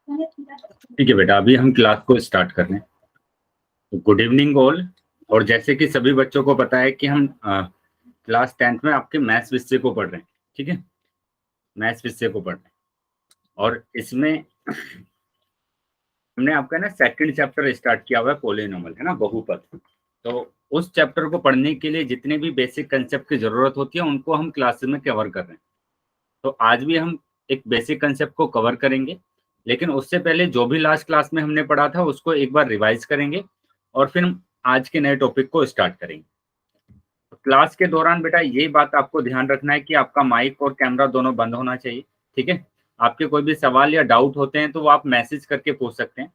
ठीक है बेटा, अभी हम क्लास को स्टार्ट कर रहे हैं। Good evening all. और जैसे कि सभी बच्चों को पता है कि हम क्लास 10th में आपके मैथ्स विषय को पढ़ रहे हैं। ठीक है, मैथ्स विषय को पढ़ रहे हैं और इसमें हमने आपका ना सेकंड चैप्टर स्टार्ट किया हुआ है, पॉलिनोमियल, है ना, बहुपद। तो उस चैप्टर को पढ़ने के लिए जितने भी बेसिक कंसेप्ट की जरूरत होती है उनको हम क्लासेस में कवर कर रहे हैं। तो आज भी हम एक बेसिक कंसेप्ट को कवर करेंगे, लेकिन उससे पहले जो भी लास्ट क्लास में हमने पढ़ा था उसको एक बार रिवाइज करेंगे और फिर हम आज के नए टॉपिक को स्टार्ट करेंगे। तो क्लास के दौरान बेटा ये बात आपको ध्यान रखना है कि आपका माइक और कैमरा दोनों बंद होना चाहिए। ठीक है, आपके कोई भी सवाल या डाउट होते हैं तो वो आप मैसेज करके पूछ सकते हैं।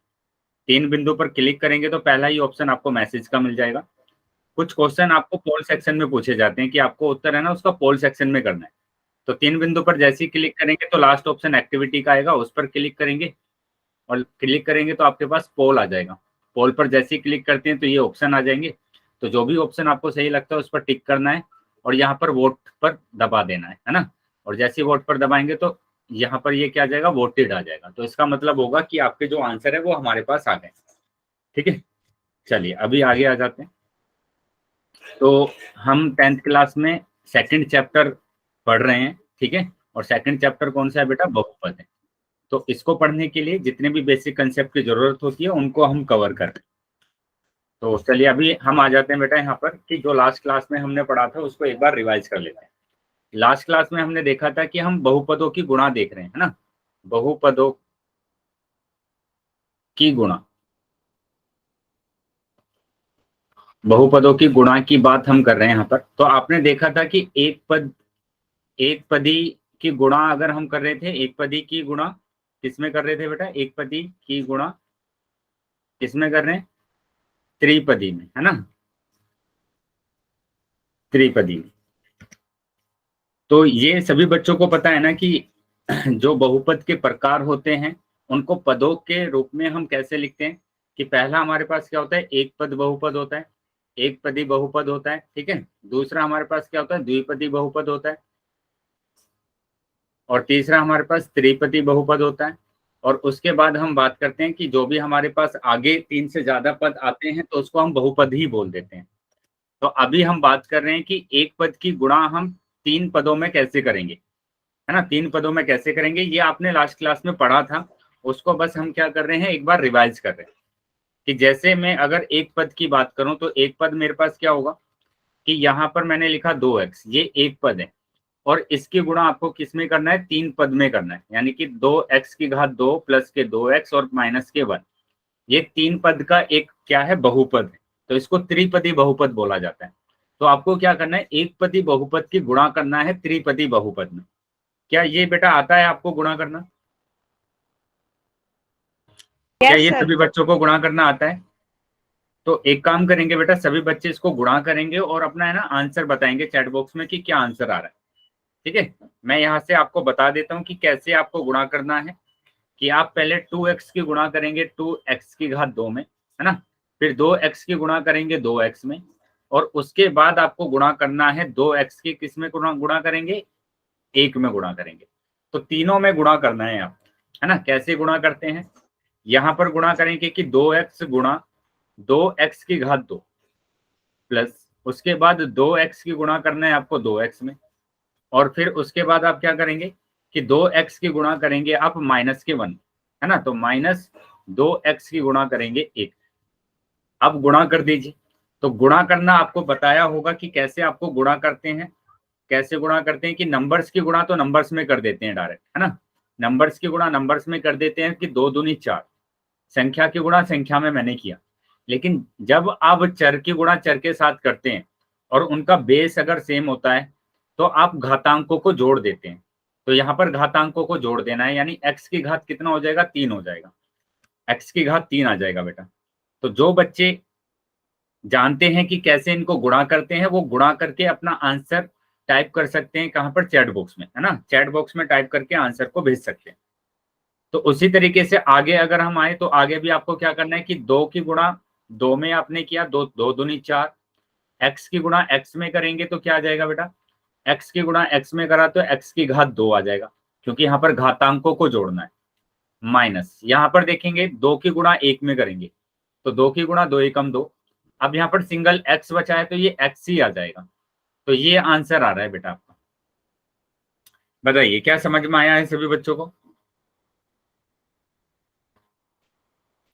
3 बिंदु पर क्लिक करेंगे तो पहला ही ऑप्शन आपको मैसेज का मिल जाएगा। कुछ क्वेश्चन आपको पोल सेक्शन में पूछे जाते हैं कि आपको उत्तर है ना उसका पोल सेक्शन में करना है। तो 3 बिंदु पर जैसे ही क्लिक करेंगे तो लास्ट ऑप्शन एक्टिविटी का आएगा, उस पर क्लिक करेंगे और क्लिक करेंगे तो आपके पास पोल आ जाएगा। पोल पर जैसे ही क्लिक करते हैं तो ये ऑप्शन आ जाएंगे। तो जो भी ऑप्शन आपको सही लगता है उस पर टिक करना है और यहाँ पर वोट पर दबा देना है ना। और जैसे ही वोट पर दबाएंगे तो यहाँ पर ये क्या आ जाएगा, वोटेड आ जाएगा। तो इसका मतलब होगा कि आपके जो आंसर है वो हमारे पास आ गए। ठीक है, चलिए अभी आगे आ जाते हैं। तो हम 10th क्लास में सेकंड चैप्टर पढ़ रहे हैं। ठीक है, और सेकंड चैप्टर कौन सा है बेटा, बहुपद है। तो इसको पढ़ने के लिए जितने भी बेसिक कंसेप्ट की जरूरत होती है उनको हम कवर कर रहे हैं। तो चलिए अभी हम आ जाते हैं बेटा यहाँ पर कि जो लास्ट क्लास में हमने पढ़ा था उसको एक बार रिवाइज कर लेते हैं। लास्ट क्लास में हमने देखा था कि हम बहुपदों की गुणा देख रहे हैं, है ना, बहुपदों की गुणा, बहुपदों की गुणा की बात हम कर रहे हैं यहाँ पर। तो आपने देखा था कि एक पदी की गुणा अगर हम कर रहे थे, एक पदी की गुणा किसमें कर रहे थे बेटा, एक पदी की गुणा किसमें कर रहे हैं, त्रिपदी में, है ना, त्रिपदी में। तो ये सभी बच्चों को पता है ना कि जो बहुपद के प्रकार होते हैं उनको पदों के रूप में हम कैसे लिखते हैं कि पहला हमारे पास क्या होता है, एक पद बहुपद होता है, एक पदी बहुपद होता है। ठीक है, दूसरा हमारे पास क्या होता है, द्विपदी बहुपद होता है, और तीसरा हमारे पास त्रिपदी बहुपद होता है। और उसके बाद हम बात करते हैं कि जो भी हमारे पास आगे 3 से ज्यादा पद आते हैं तो उसको हम बहुपद ही बोल देते हैं। तो अभी हम बात कर रहे हैं कि एक पद की गुणा हम 3 पदों में कैसे करेंगे, है ना, 3 पदों में कैसे करेंगे, ये आपने लास्ट क्लास में पढ़ा था। उसको बस हम क्या कर रहे हैं, एक बार रिवाइज कर रहे हैं कि जैसे मैं अगर एक पद की बात करूं तो एक पद मेरे पास क्या होगा कि यहाँ पर मैंने लिखा 2x, ये एक पद है और इसकी गुणा आपको किस में करना है, 3 पद में करना है, यानी कि 2x की घात 2 प्लस के 2x और माइनस के 1, ये 3 पद का एक क्या है, बहुपद है। तो इसको त्रिपदी बहुपद बोला जाता है। तो आपको क्या करना है, एक पदी बहुपद की गुणा करना है त्रिपदी बहुपद में। क्या ये बेटा आता है आपको गुणा करना? क्या ये सभी बच्चों को गुणा करना आता है? तो एक काम करेंगे बेटा, सभी बच्चे इसको गुणा करेंगे और अपना है ना आंसर बताएंगे चैट बॉक्स में कि क्या आंसर आ रहा है। ठीक है, मैं यहाँ से आपको बता देता हूँ कि कैसे आपको गुणा करना है। कि आप पहले 2x की गुणा करेंगे 2x की घात 2 में, है ना, फिर 2x की गुणा करेंगे 2x में, और उसके बाद आपको गुणा करना है 2x की किस में गुणा करेंगे, 1 में गुणा करेंगे। तो तीनों में गुणा करना है आप, है ना। कैसे गुणा करते हैं, यहाँ पर गुणा करेंगे कि 2x गुणा 2x की घात 2 प्लस उसके बाद 2x की गुणा करना है आपको 2x में, और फिर उसके बाद आप क्या करेंगे कि 2x की गुणा करेंगे आप माइनस के 1, है ना, तो माइनस 2x की गुणा करेंगे 1। अब गुणा कर दीजिए। तो गुणा करना आपको बताया होगा कि कैसे आपको गुणा करते हैं। कैसे गुणा करते हैं कि नंबर्स की गुणा तो नंबर्स में कर देते हैं डायरेक्ट, है ना, नंबर्स की गुणा नंबर्स में कर देते हैं कि 2 दूनी 4, संख्या की गुणा संख्या में मैंने किया। लेकिन जब आप चर की गुणा चर के साथ करते हैं और उनका बेस अगर सेम होता है तो आप घातांकों को जोड़ देते हैं। तो यहाँ पर घातांकों को जोड़ देना है, यानी x की घात कितना हो जाएगा, 3 हो जाएगा, x की घात 3 आ जाएगा बेटा। तो जो बच्चे जानते हैं कि कैसे इनको गुणा करते हैं वो गुणा करके अपना आंसर टाइप कर सकते हैं, कहाँ पर, चैट बॉक्स में, है ना, चैट बॉक्स में टाइप करके आंसर को भेज सकते हैं। तो उसी तरीके से आगे अगर हम आए तो आगे भी आपको क्या करना है कि 2 की गुणा 2 में आपने किया, 2 2 दूनी 4, x की गुणा x में करेंगे तो क्या आ जाएगा बेटा, x की गुणा x में करा तो x की घात 2 आ जाएगा, क्योंकि यहाँ पर घातांकों को जोड़ना है। माइनस यहाँ पर देखेंगे 2 की गुणा 1 में करेंगे तो 2 की गुणा 2 एकम 2। अब यहाँ पर सिंगल x बचा है तो ये x ही आ जाएगा। तो ये आंसर आ रहा है बेटा आपका। बताइए क्या समझ में आया है सभी बच्चों को?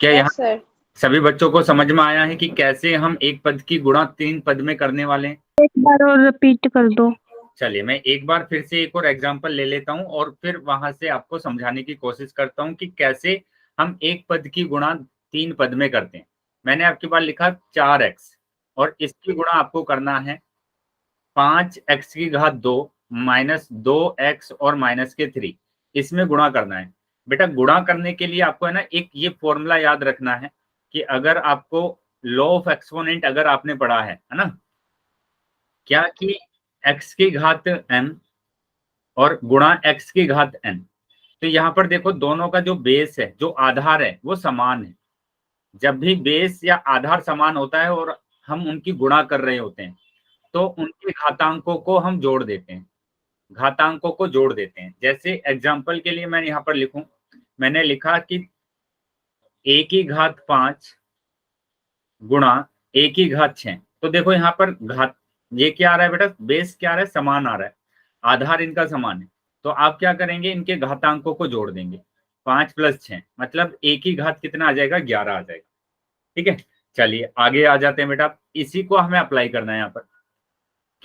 क्या यहाँ सर सभी बच्चों को समझ में आया है कि कैसे हम एक पद की गुणा 3 पद में करने वाले हैं? एक बार और रिपीट कर दो। चलिए मैं एक बार फिर से एक और एग्जांपल ले लेता हूं और फिर वहां से आपको समझाने की कोशिश करता हूं कि कैसे हम एक पद की गुणा 3 पद में करते हैं। मैंने आपके पास लिखा 4x और इसकी गुणा आपको करना है 5x की घात 2 माइनस 2x और माइनस के 3, इसमें गुणा करना है। बेटा गुणा करने के लिए आपको है ना एक ये फॉर्मूला याद रखना है कि अगर आपको लॉ ऑफ एक्सपोनेंट अगर आपने पढ़ा है ना, क्या कि x की घात n और गुणा x की घात n। तो यहाँ पर देखो दोनों का जो बेस है, जो आधार है वो समान है। जब भी बेस या आधार समान होता है और हम उनकी गुणा कर रहे होते हैं तो उनके घातांकों को हम जोड़ देते हैं, घातांकों को जोड़ देते हैं। जैसे एग्जाम्पल के लिए मैं यहाँ पर लिखूं, मैंने लिखा कि a की घात 5 गुणा a की घात 6। तो देखो यहाँ पर घात ये क्या आ रहा है बेटा, बेस क्या आ रहा है, समान आ रहा है, आधार इनका समान है। तो आप क्या करेंगे, इनके घातांकों को जोड़ देंगे। 5 + 6 मतलब a की घात कितना आ जाएगा, 11 आ जाएगा। ठीक है, चलिए आगे आ जाते हैं बेटा। इसी को हमें अप्लाई करना है यहाँ पर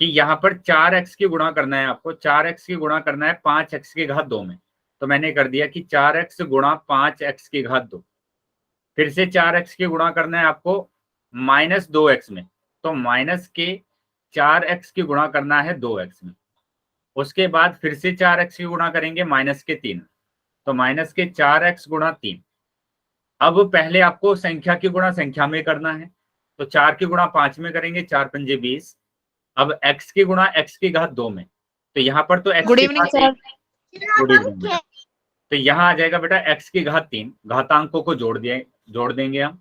कि यहाँ पर 4x की गुणा करना है आपको, 4x की गुणा करना है 5x की घात 2 में। तो मैंने कर दिया कि 4x गुणा 5x की घात 2। फिर से 4x की गुणा करना है आपको माइनस 2x में, तो माइनस के 4x की गुणा करना है 2x में। उसके बाद फिर से 4x की गुणा करेंगे माइनस के 3, तो माइनस के 4x गुणा 3। अब पहले आपको संख्या की गुणा संख्या में करना है, तो 4 की गुणा 5 में करेंगे, 4 पंजे 20। अब x की गुणा x की घात 2 में, तो यहाँ पर तो x गुड की इवनिंग घात सर। गुड इवनिंग बेटा। तो यहाँ आ जाएगा बेटा x की घात 3, घातांकों को जोड़ देंगे हम।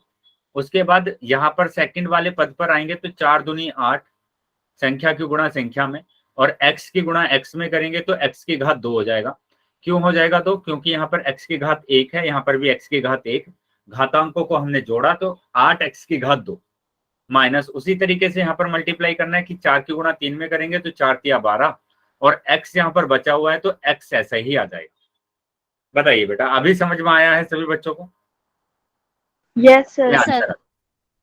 उसके बाद यहाँ पर सेकंड वाले पद पर आएंगे तो 4 दूनी 8, संख्या की गुणा संख्या में, और x की गुणा x में करेंगे तो x की घात 2 हो जाएगा। क्यों हो जाएगा तो, क्योंकि यहाँ पर x की घात 1 है, यहाँ पर भी x की घात 1, घातांकों को हमने जोड़ा तो 8x की घात 2 माइनस उसी तरीके से यहाँ पर मल्टीप्लाई करना है कि 4 की गुणा 3 में करेंगे तो 4 तिया 12, और x यहाँ पर बचा हुआ है तो x ऐसा ही आ जाएगा। बताइए बेटा अभी समझ में आया है सभी बच्चों को? Yes sir.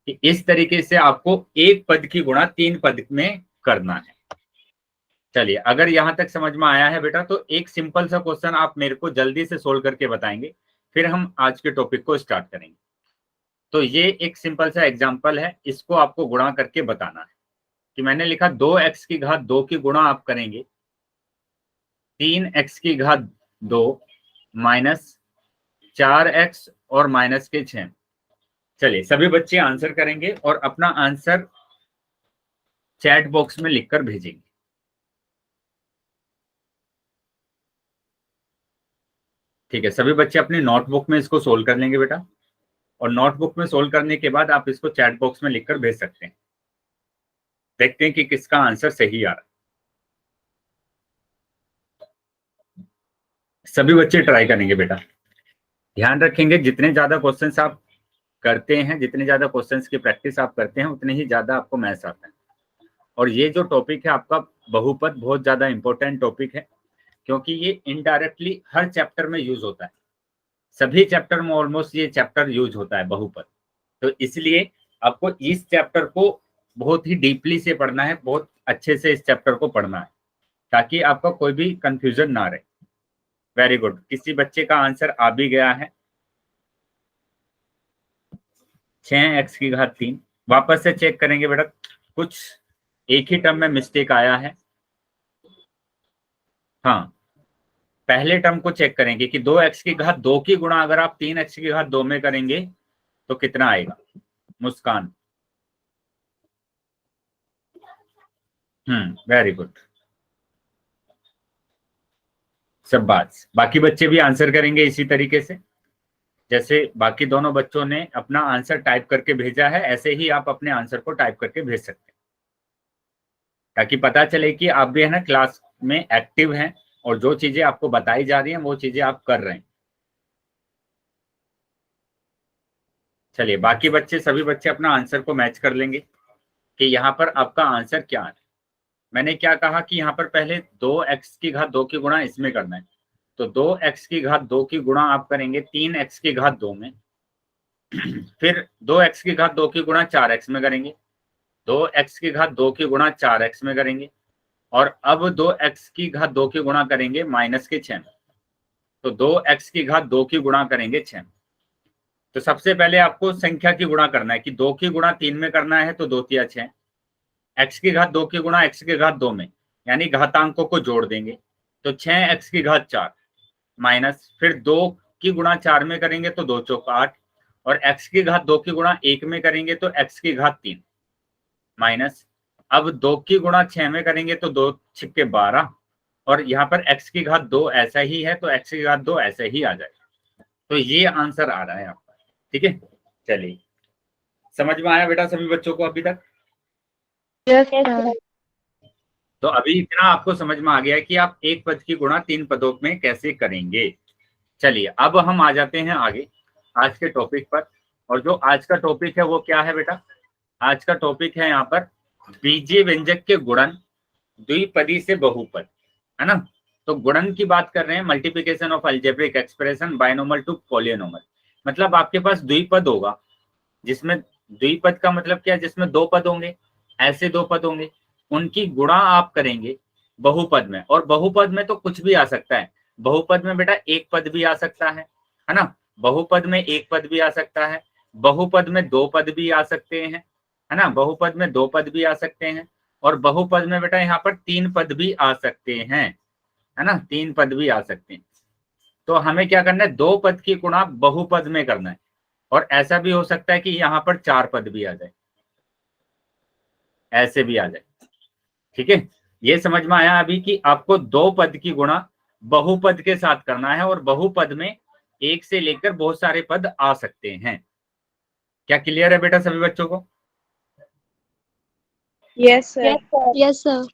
कि इस तरीके से आपको एक पद की गुणा 3 पद में करना है। चलिए अगर यहां तक समझ में आया है बेटा तो एक सिंपल सा क्वेश्चन आप मेरे को जल्दी से सोल्व करके बताएंगे, फिर हम आज के टॉपिक को स्टार्ट करेंगे। तो ये एक सिंपल सा एग्जांपल है, इसको आपको गुणा करके बताना है कि मैंने लिखा 2x की घात 2 की गुणा आप करेंगे 3x की घात 2 माइनस 4x और माइनस के 6। चलिए सभी बच्चे आंसर करेंगे और अपना आंसर चैट बॉक्स में लिखकर भेजेंगे। ठीक है, सभी बच्चे अपनी नोटबुक में इसको सोल्व कर लेंगे बेटा, और नोटबुक में सोल्व करने के बाद आप इसको चैट बॉक्स में लिखकर भेज सकते हैं। देखते हैं कि किसका आंसर सही आ रहा है। सभी बच्चे ट्राई करेंगे बेटा, ध्यान रखेंगे जितने ज्यादा क्वेश्चंस आप करते हैं, जितने ज्यादा क्वेश्चंस की प्रैक्टिस आप करते हैं उतने ही ज्यादा आपको मैथ्स आता है। और ये जो टॉपिक है आपका बहुपद बहुत ज्यादा इंपॉर्टेंट टॉपिक है, क्योंकि ये इनडायरेक्टली हर चैप्टर में यूज होता है, सभी चैप्टर में ऑलमोस्ट ये चैप्टर यूज होता है बहुपद। तो इसलिए आपको इस चैप्टर को बहुत ही डीपली से पढ़ना है, बहुत अच्छे से इस चैप्टर को पढ़ना है ताकि आपका कोई भी कंफ्यूजन ना रहे। वेरी गुड, किसी बच्चे का आंसर आ भी गया है 6x की घात 3। वापस से चेक करेंगे बेटा, कुछ एक ही टर्म में मिस्टेक आया है। हाँ, पहले टर्म को चेक करेंगे कि 2x की घात 2 की गुणा अगर आप 3x की घात 2 में करेंगे तो कितना आएगा। मुस्कान, वेरी गुड, सब बाकी बच्चे भी आंसर करेंगे इसी तरीके से, जैसे बाकी दोनों बच्चों ने अपना आंसर टाइप करके भेजा है ऐसे ही आप अपने आंसर को टाइप करके भेज सकते हैं, ताकि पता चले कि आप भी है ना क्लास में एक्टिव हैं और जो चीजें आपको बताई जा रही हैं वो चीजें आप कर रहे हैं। चलिए बाकी बच्चे, सभी बच्चे अपना आंसर को मैच कर लेंगे कि यहाँ पर आपका आंसर क्या है। मैंने क्या कहा कि यहाँ पर पहले 2x की घात 2 की गुणा इसमें करना है, तो 2x की घात 2 की गुणा आप करेंगे 3x की घात 2 में, फिर 2x की घात 2 की गुणा 4x में करेंगे, 2x की घात 2 की गुणा 4x में करेंगे, और अब 2x की घात 2 की गुणा करेंगे -6 में। तो 2x की घात 2 की गुणा करेंगे 6 में। तो सबसे पहले आपको संख्या की गुणा करना है कि 2 की गुणा 3 में करना है, तो 2 तिया 6, x की घात 2 की गुणा x की घात 2 में, यानी घातांकों को जोड़ देंगे, तो 6x की घात 4 माइनस, फिर 2 की गुणा 4 में करेंगे तो 2 चौक 8, और x की घात 2 की गुणा 1 में करेंगे तो x की घात 3 माइनस, अब 2 की गुणा 6 में करेंगे तो 2 छिक्के 12, और यहाँ पर x की घात 2 ऐसा ही है तो x की घात 2 ऐसे ही आ जाएगा। तो ये आंसर आ रहा है आपका, ठीक है। चलिए, समझ में आया बेटा सभी बच्चों को अभी तक? Yes, तो अभी इतना आपको समझ में आ गया है कि आप एक पद की गुणा 3 पदों में कैसे करेंगे। चलिए अब हम आ जाते हैं आगे आज के टॉपिक पर, और जो आज का टॉपिक है वो क्या है बेटा? आज का टॉपिक है यहाँ पर बीजीय व्यंजक के गुणन द्विपदी से बहुपद, है ना। तो गुणन की बात कर रहे हैं, multiplication of algebraic expression binomial to polynomial. मतलब आपके पास द्विपद होगा, जिसमें द्विपद का मतलब क्या है, जिसमें 2 पद होंगे, ऐसे 2 पद होंगे, उनकी गुणा आप करेंगे बहुपद में। और बहुपद में तो कुछ भी आ सकता है, बहुपद में बेटा एक पद भी आ सकता है ना, बहुपद में एक पद भी आ सकता है, बहुपद में 2 पद भी आ सकते हैं, है ना, बहुपद में 2 पद भी आ सकते हैं, और बहुपद में बेटा यहाँ पर 3 पद भी आ सकते हैं, है ना, 3 पद भी आ सकते हैं। तो हमें क्या करना है, 2 पद की गुणा बहुपद में करना है, और ऐसा भी हो सकता है कि यहाँ पर 4 पद भी आ जाए, ऐसे भी आ जाए, ठीक है। ये समझ में आया अभी कि आपको 2 पद की गुणा बहुपद के साथ करना है, और बहुपद में 1 से लेकर बहुत सारे पद आ सकते हैं। क्या क्लियर है बेटा सभी बच्चों को? yes, sir. Yes sir.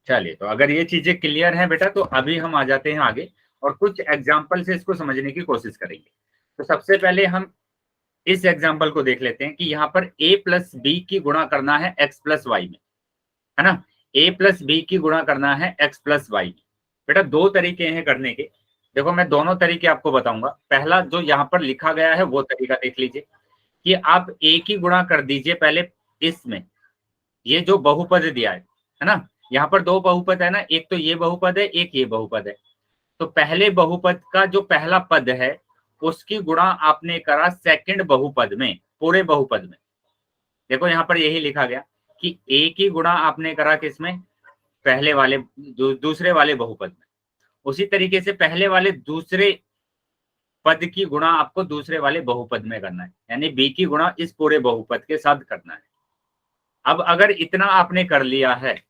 चलिए, तो अगर ये चीजें क्लियर हैं बेटा, तो अभी हम आ जाते हैं आगे और कुछ एग्जाम्पल से इसको समझने की कोशिश करेंगे। तो सबसे पहले हम इस एग्जाम्पल को देख लेते हैं कि यहाँ पर a प्लस बी की गुणा करना है x प्लस वाई में, है ना। a प्लस बी की गुणा करना है x प्लस वाई में। बेटा 2 तरीके हैं करने के, देखो मैं दोनों तरीके आपको बताऊंगा। पहला जो यहाँ पर लिखा गया है वो तरीका देख लीजिए कि आप a की गुणा कर दीजिए पहले इसमें, ये जो बहुपद दिया है ना, यहाँ पर 2 बहुपद है ना, एक तो ये बहुपद है, एक ये बहुपद है। तो पहले बहुपद का जो पहला पद है उसकी गुणा आपने करा सेकंड बहुपद में, पूरे बहुपद में। देखो यहाँ पर यही लिखा गया कि a की गुणा आपने करा किसमें, पहले वाले दूसरे वाले बहुपद में। उसी तरीके से पहले वाले दूसरे पद की गुणा आपको दूसरे वाले बहुपद में करना है, यानी b की गुणा इस पूरे बहुपद के साथ करना है। अब अगर इतना आपने कर लिया है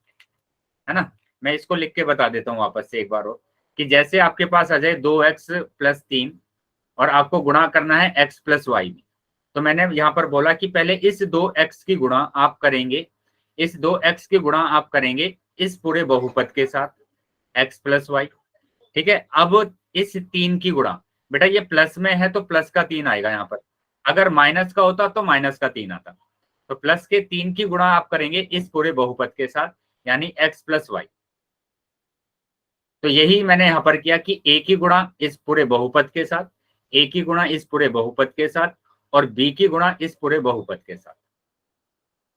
ना, मैं इसको लिख के बता देता हूँ वापस से एक बार और, कि जैसे आपके पास आ जाए 2x प्लस 3 और आपको गुणा करना है x प्लस वाई में। तो मैंने यहाँ पर बोला कि पहले इस 2x की गुणा आप करेंगे, इस 2x की गुणा आप करेंगे इस पूरे बहुपद के साथ x प्लस वाई, ठीक है। अब इस 3 की गुणा, बेटा ये प्लस में है तो प्लस का 3 आएगा यहाँ पर, अगर माइनस का होता तो माइनस का 3 आता। तो प्लस के 3 की गुणा आप करेंगे इस पूरे बहुपद के साथ, यानी x प्लस वाई। तो यही मैंने यहाँ पर किया कि a की गुणा इस पूरे बहुपद के साथ, a की गुणा इस पूरे बहुपद के साथ, और b की गुणा इस पूरे बहुपद के साथ।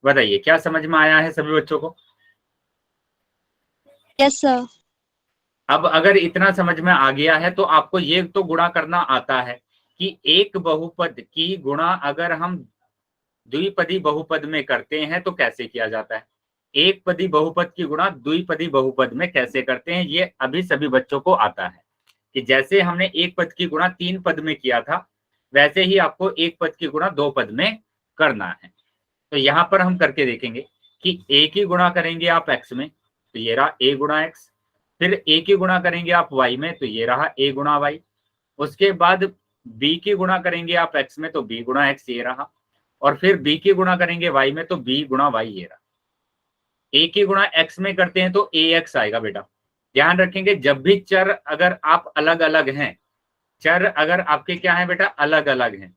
बताइए क्या समझ में आया है सभी बच्चों को? Yes sir. अब अगर इतना समझ में आ गया है तो आपको ये तो गुणा करना आता है कि एक बहुपद की गुणा अगर हम द्विपदी बहुपद में करते हैं तो कैसे किया जाता है, एक पदी बहुपद की गुणा द्विपदी बहुपद में कैसे करते हैं, ये अभी सभी बच्चों को आता है कि जैसे हमने एक पद की गुणा 3 पद में किया था वैसे ही आपको एक पद की गुणा 2 पद में करना है। तो यहाँ पर हम करके देखेंगे कि a की गुणा करेंगे आप x में, तो ये रहा a गुणा x, फिर a की गुणा करेंगे आप y में, तो ये रहा a गुणा y, उसके बाद b की गुणा करेंगे आप x में, तो b गुणा x ये रहा, और फिर b की गुणा करेंगे y में, तो b गुणा y ये रहा। a की गुणा x में करते हैं तो ax आएगा बेटा। ध्यान रखेंगे जब भी चर अगर आप अलग अलग हैं, चर अगर आपके क्या है बेटा अलग अलग हैं,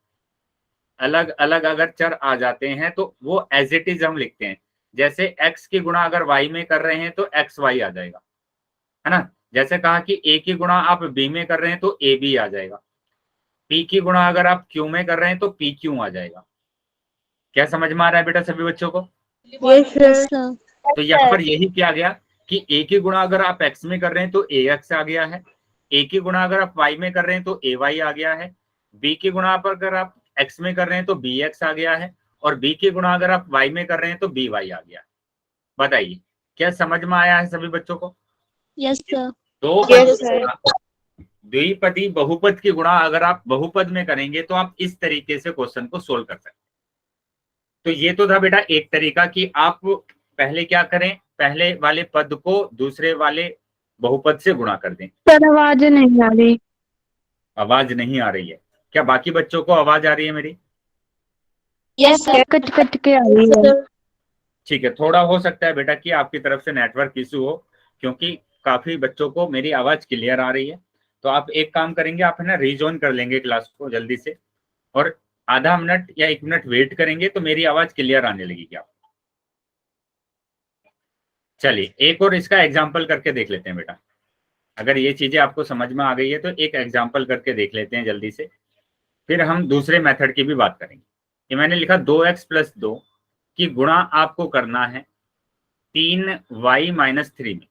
अलग अलग अगर चर आ जाते हैं तो वो एज इट इज हम लिखते हैं। जैसे x की गुणा अगर y में कर रहे हैं तो एक्स वाई आ जाएगा, है ना। जैसे कहा कि a की गुणा आप b में कर रहे हैं तो ए बी आ जाएगा। p की गुणा अगर आप q में कर रहे हैं तो पी क्यू आ जाएगा। क्या समझ में आ रहा है बेटा सभी बच्चों को? Yes, sir. तो यहाँ पर यही किया गया कि a की गुणा अगर आप x में कर रहे हैं तो ax आ गया है, a की गुणा अगर आप y में कर रहे हैं तो ay आ गया है, b की गुणा पर अगर आप x में कर रहे हैं तो bx आ गया है, और b की गुणा अगर आप y में कर रहे हैं तो by आ गया है। बताइए क्या समझ में आया है सभी बच्चों को? Yes, sir. दो Yes, sir. द्विपदी बहुपद की गुणा अगर आप बहुपद में करेंगे तो आप इस तरीके से क्वेश्चन को सोल्व कर सकते हैं। तो ये तो था बेटा एक तरीका कि आप पहले क्या करें, पहले वाले पद को दूसरे वाले बहुपद से गुणा कर दें। सर आवाज नहीं आ रही। आवाज नहीं आ रही है क्या? बाकी बच्चों को आवाज आ रही है मेरी? Yes, sir. कट कट के आ रही है। ठीक है, थोड़ा हो सकता है बेटा कि आपकी तरफ से नेटवर्क इशू हो, क्योंकि काफी बच्चों को मेरी आवाज क्लियर आ रही है। तो आप एक काम करेंगे, आप है ना रीजॉइन कर लेंगे क्लास को जल्दी से, और आधा मिनट या 1 मिनट वेट करेंगे तो मेरी आवाज क्लियर आने लगेगी आपको। चलिए एक और इसका एग्जाम्पल करके देख लेते हैं बेटा। अगर ये चीजें आपको समझ में आ गई है तो एक एग्जाम्पल करके देख लेते हैं जल्दी से, फिर हम दूसरे मेथड की भी बात करेंगे। ये मैंने लिखा 2x + 2 की गुणा आपको करना है 3y - 3 में,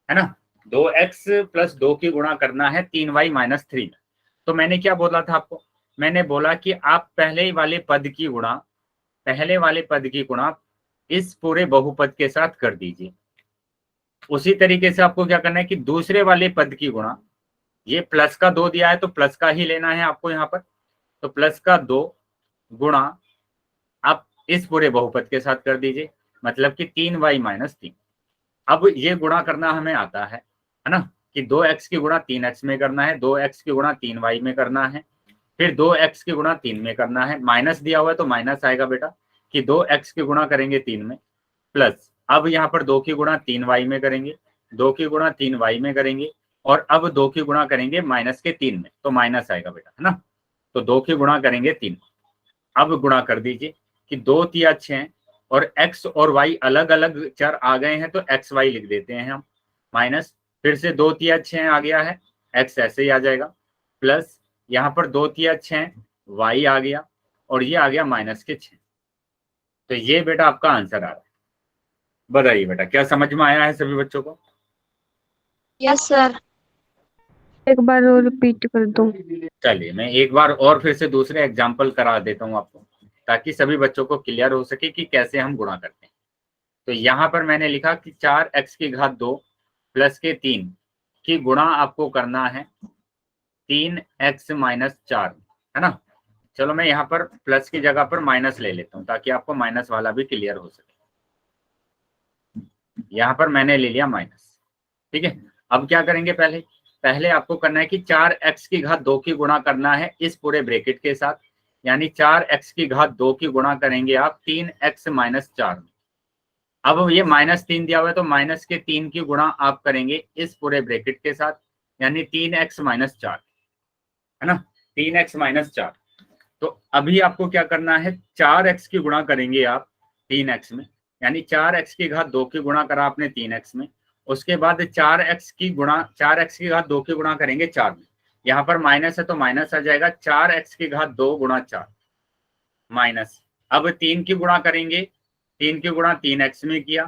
है ना। 2x + 2 की गुणा करना है 3y - 3 में। तो मैंने क्या बोला था आपको? मैंने बोला कि आप पहले वाले पद की गुणा इस पूरे बहुपद के साथ कर दीजिए। उसी तरीके से आपको क्या करना है कि दूसरे वाले पद की गुणा, ये प्लस का 2 दिया है तो प्लस का ही लेना है आपको यहाँ पर, तो प्लस का 2 गुणा आप इस पूरे बहुपद के साथ कर दीजिए, मतलब कि 3y - 3। अब ये गुणा करना हमें आता है ना, कि 2x की गुणा 3x में करना है, 2x की गुणा 3y में करना है, फिर 2x की गुणा 3 में करना है। माइनस दिया हुआ है तो माइनस आएगा बेटा, कि 2x की गुणा करेंगे 3 में, प्लस अब यहाँ पर 2 की गुणा 3y में करेंगे, 2 की गुणा 3y में करेंगे, और अब 2 की गुणा करेंगे माइनस के 3 में, तो माइनस आएगा बेटा, है ना। तो 2 की गुणा करेंगे 3। अब गुणा कर दीजिए कि 2 तिया 6 और x और y अलग अलग चर आ गए हैं तो एक्स वाई लिख देते हैं हम, माइनस फिर से 2 तिया 6 आ गया है, x ऐसे ही आ जाएगा, प्लस यहाँ पर 2 तिया 6 y आ गया, और ये आ गया माइनस के 6। तो ये बेटा आपका आंसर आ रहा है। बताइए बेटा क्या समझ में आया है सभी बच्चों को? Yes, sir. एक बार और रिपीट कर दो। चलिए मैं एक बार और फिर से दूसरे एग्जाम्पल करा देता हूँ आपको, ताकि सभी बच्चों को क्लियर हो सके कि कैसे हम गुणा करते हैं। तो यहाँ पर मैंने लिखा कि 4x की घात 2 प्लस के 3 की गुणा आपको करना है 3x - 4, है ना। चलो मैं यहाँ पर प्लस की जगह पर माइनस ले लेता हूँ ताकि आपको माइनस वाला भी क्लियर हो सके। यहाँ पर मैंने ले लिया माइनस, ठीक है। अब क्या करेंगे, पहले आपको करना है कि 4x की घात 2 की गुणा करना है इस पूरे ब्रैकेट के साथ, यानी 4x की घात 2 की गुणा करेंगे आप 3x - 4 में। अब ये -3 दिया हुआ है तो माइनस के 3 की गुणा आप करेंगे इस पूरे ब्रैकेट के साथ, यानी 3x - 4, है ना, 3x - 4। तो अभी आपको क्या करना है, 4x की गुणा करेंगे आप 3x में, यानी 4x की घात 2 की गुणा करा आपने 3x में, उसके बाद 4x की घात 2 की गुणा करेंगे 4 में। यहाँ पर माइनस है तो माइनस आ जाएगा, 4x की घात 2 गुणा 4 माइनस। अब 3 की गुणा करेंगे, 3 की गुणा 3x में किया,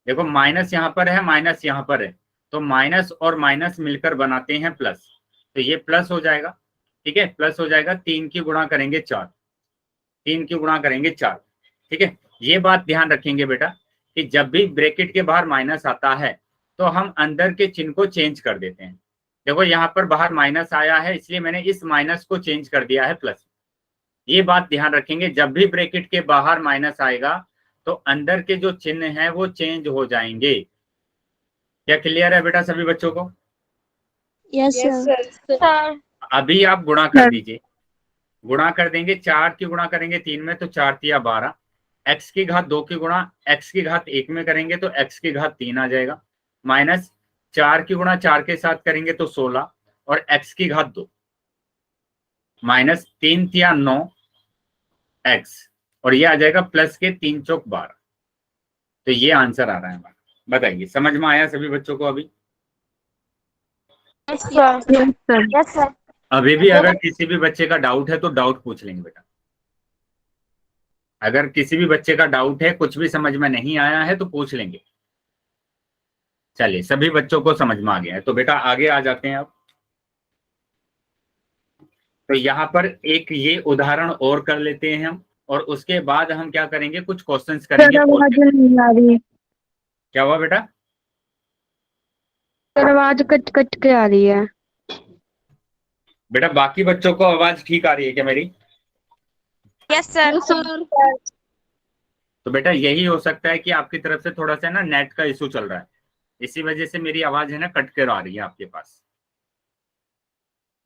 देखो माइनस यहाँ पर है, माइनस यहाँ पर है, तो माइनस और माइनस मिलकर बनाते हैं प्लस, तो ये प्लस हो जाएगा, ठीक है, प्लस हो जाएगा। 3 की गुणा करेंगे 4, 3 की गुणा करेंगे 4, ठीक है। ये बात ध्यान रखेंगे बेटा कि जब भी ब्रैकेट के बाहर माइनस आता है तो हम अंदर के चिन्ह को चेंज कर देते हैं। देखो यहाँ पर बाहर माइनस आया है, इसलिए मैंने इस माइनस को चेंज कर दिया है प्लस। ये बात ध्यान रखेंगे, जब भी ब्रैकेट के बाहर माइनस आएगा तो अंदर के जो चिन्ह हैं वो चेंज हो जाएंगे। क्या क्लियर है बेटा सभी बच्चों को? Yes, sir. अभी आप गुणा कर दीजिए, गुणा कर देंगे, 4 की गुणा करेंगे 3 में तो 4 तिया 12, x की घात 2 की गुणा x की घात 1 में करेंगे तो x की घात 3 आ जाएगा, माइनस 4 की गुणा 4 के साथ करेंगे तो 16 और x की घात 2, माइनस 3 तिया 9 x, और ये आ जाएगा प्लस के 3 चौक 12। तो ये आंसर आ रहा है हमारा। बताइए समझ में आया सभी बच्चों को अभी? Yes sir. अभी भी अगर किसी भी बच्चे का डाउट है तो डाउट पूछ लेंगे बेटा। अगर किसी भी बच्चे का डाउट है, कुछ भी समझ में नहीं आया है तो पूछ लेंगे। चलिए सभी बच्चों को समझ में आ गया है तो बेटा आगे आ जाते हैं अब। तो यहाँ पर एक ये उदाहरण और कर लेते हैं हम, और उसके बाद हम क्या करेंगे, कुछ क्वेश्चंस करेंगे। सर आवाज नहीं आ रही। क्या हुआ बेटा? सर आवाज कट कट के आ रही है। बेटा बाकी बच्चों को आवाज ठीक आ रही है क्या मेरी? Yes sir. तो बेटा यही हो सकता है कि आपकी तरफ से थोड़ा सा ना नेट का इशू चल रहा है, इसी वजह से मेरी आवाज है ना कट कर आ रही है आपके पास।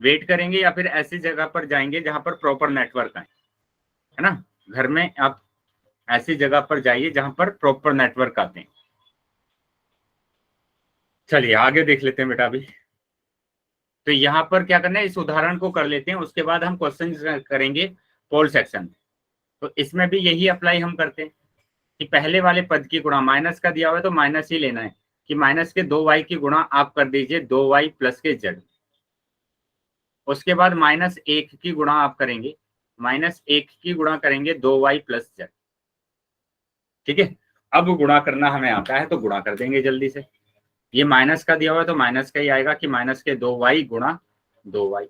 वेट करेंगे या फिर ऐसी जगह पर जाएंगे जहां पर प्रॉपर नेटवर्क आए, है ना। घर में आप ऐसी जगह पर जाइए जहां पर प्रॉपर नेटवर्क आते हैं। चलिए आगे देख लेते हैं बेटा अभी। तो यहाँ पर क्या करना है, इस उदाहरण को कर लेते हैं, उसके बाद हम क्वेश्चन करेंगे पोल सेक्शन में। तो इसमें भी यही अप्लाई हम करते हैं कि पहले वाले पद की गुणा, माइनस का दिया हुआ है तो माइनस ही लेना है, कि माइनस के 2y की गुणा आप कर दीजिए 2y प्लस के z। उसके बाद -1 की गुणा आप करेंगे, -1 की गुणा करेंगे 2y प्लस z। ठीक है, अब गुणा करना हमें आता है तो गुणा कर देंगे जल्दी से। ये माइनस का दिया हुआ है तो माइनस का ही आएगा कि माइनस के 2y गुणा 2y।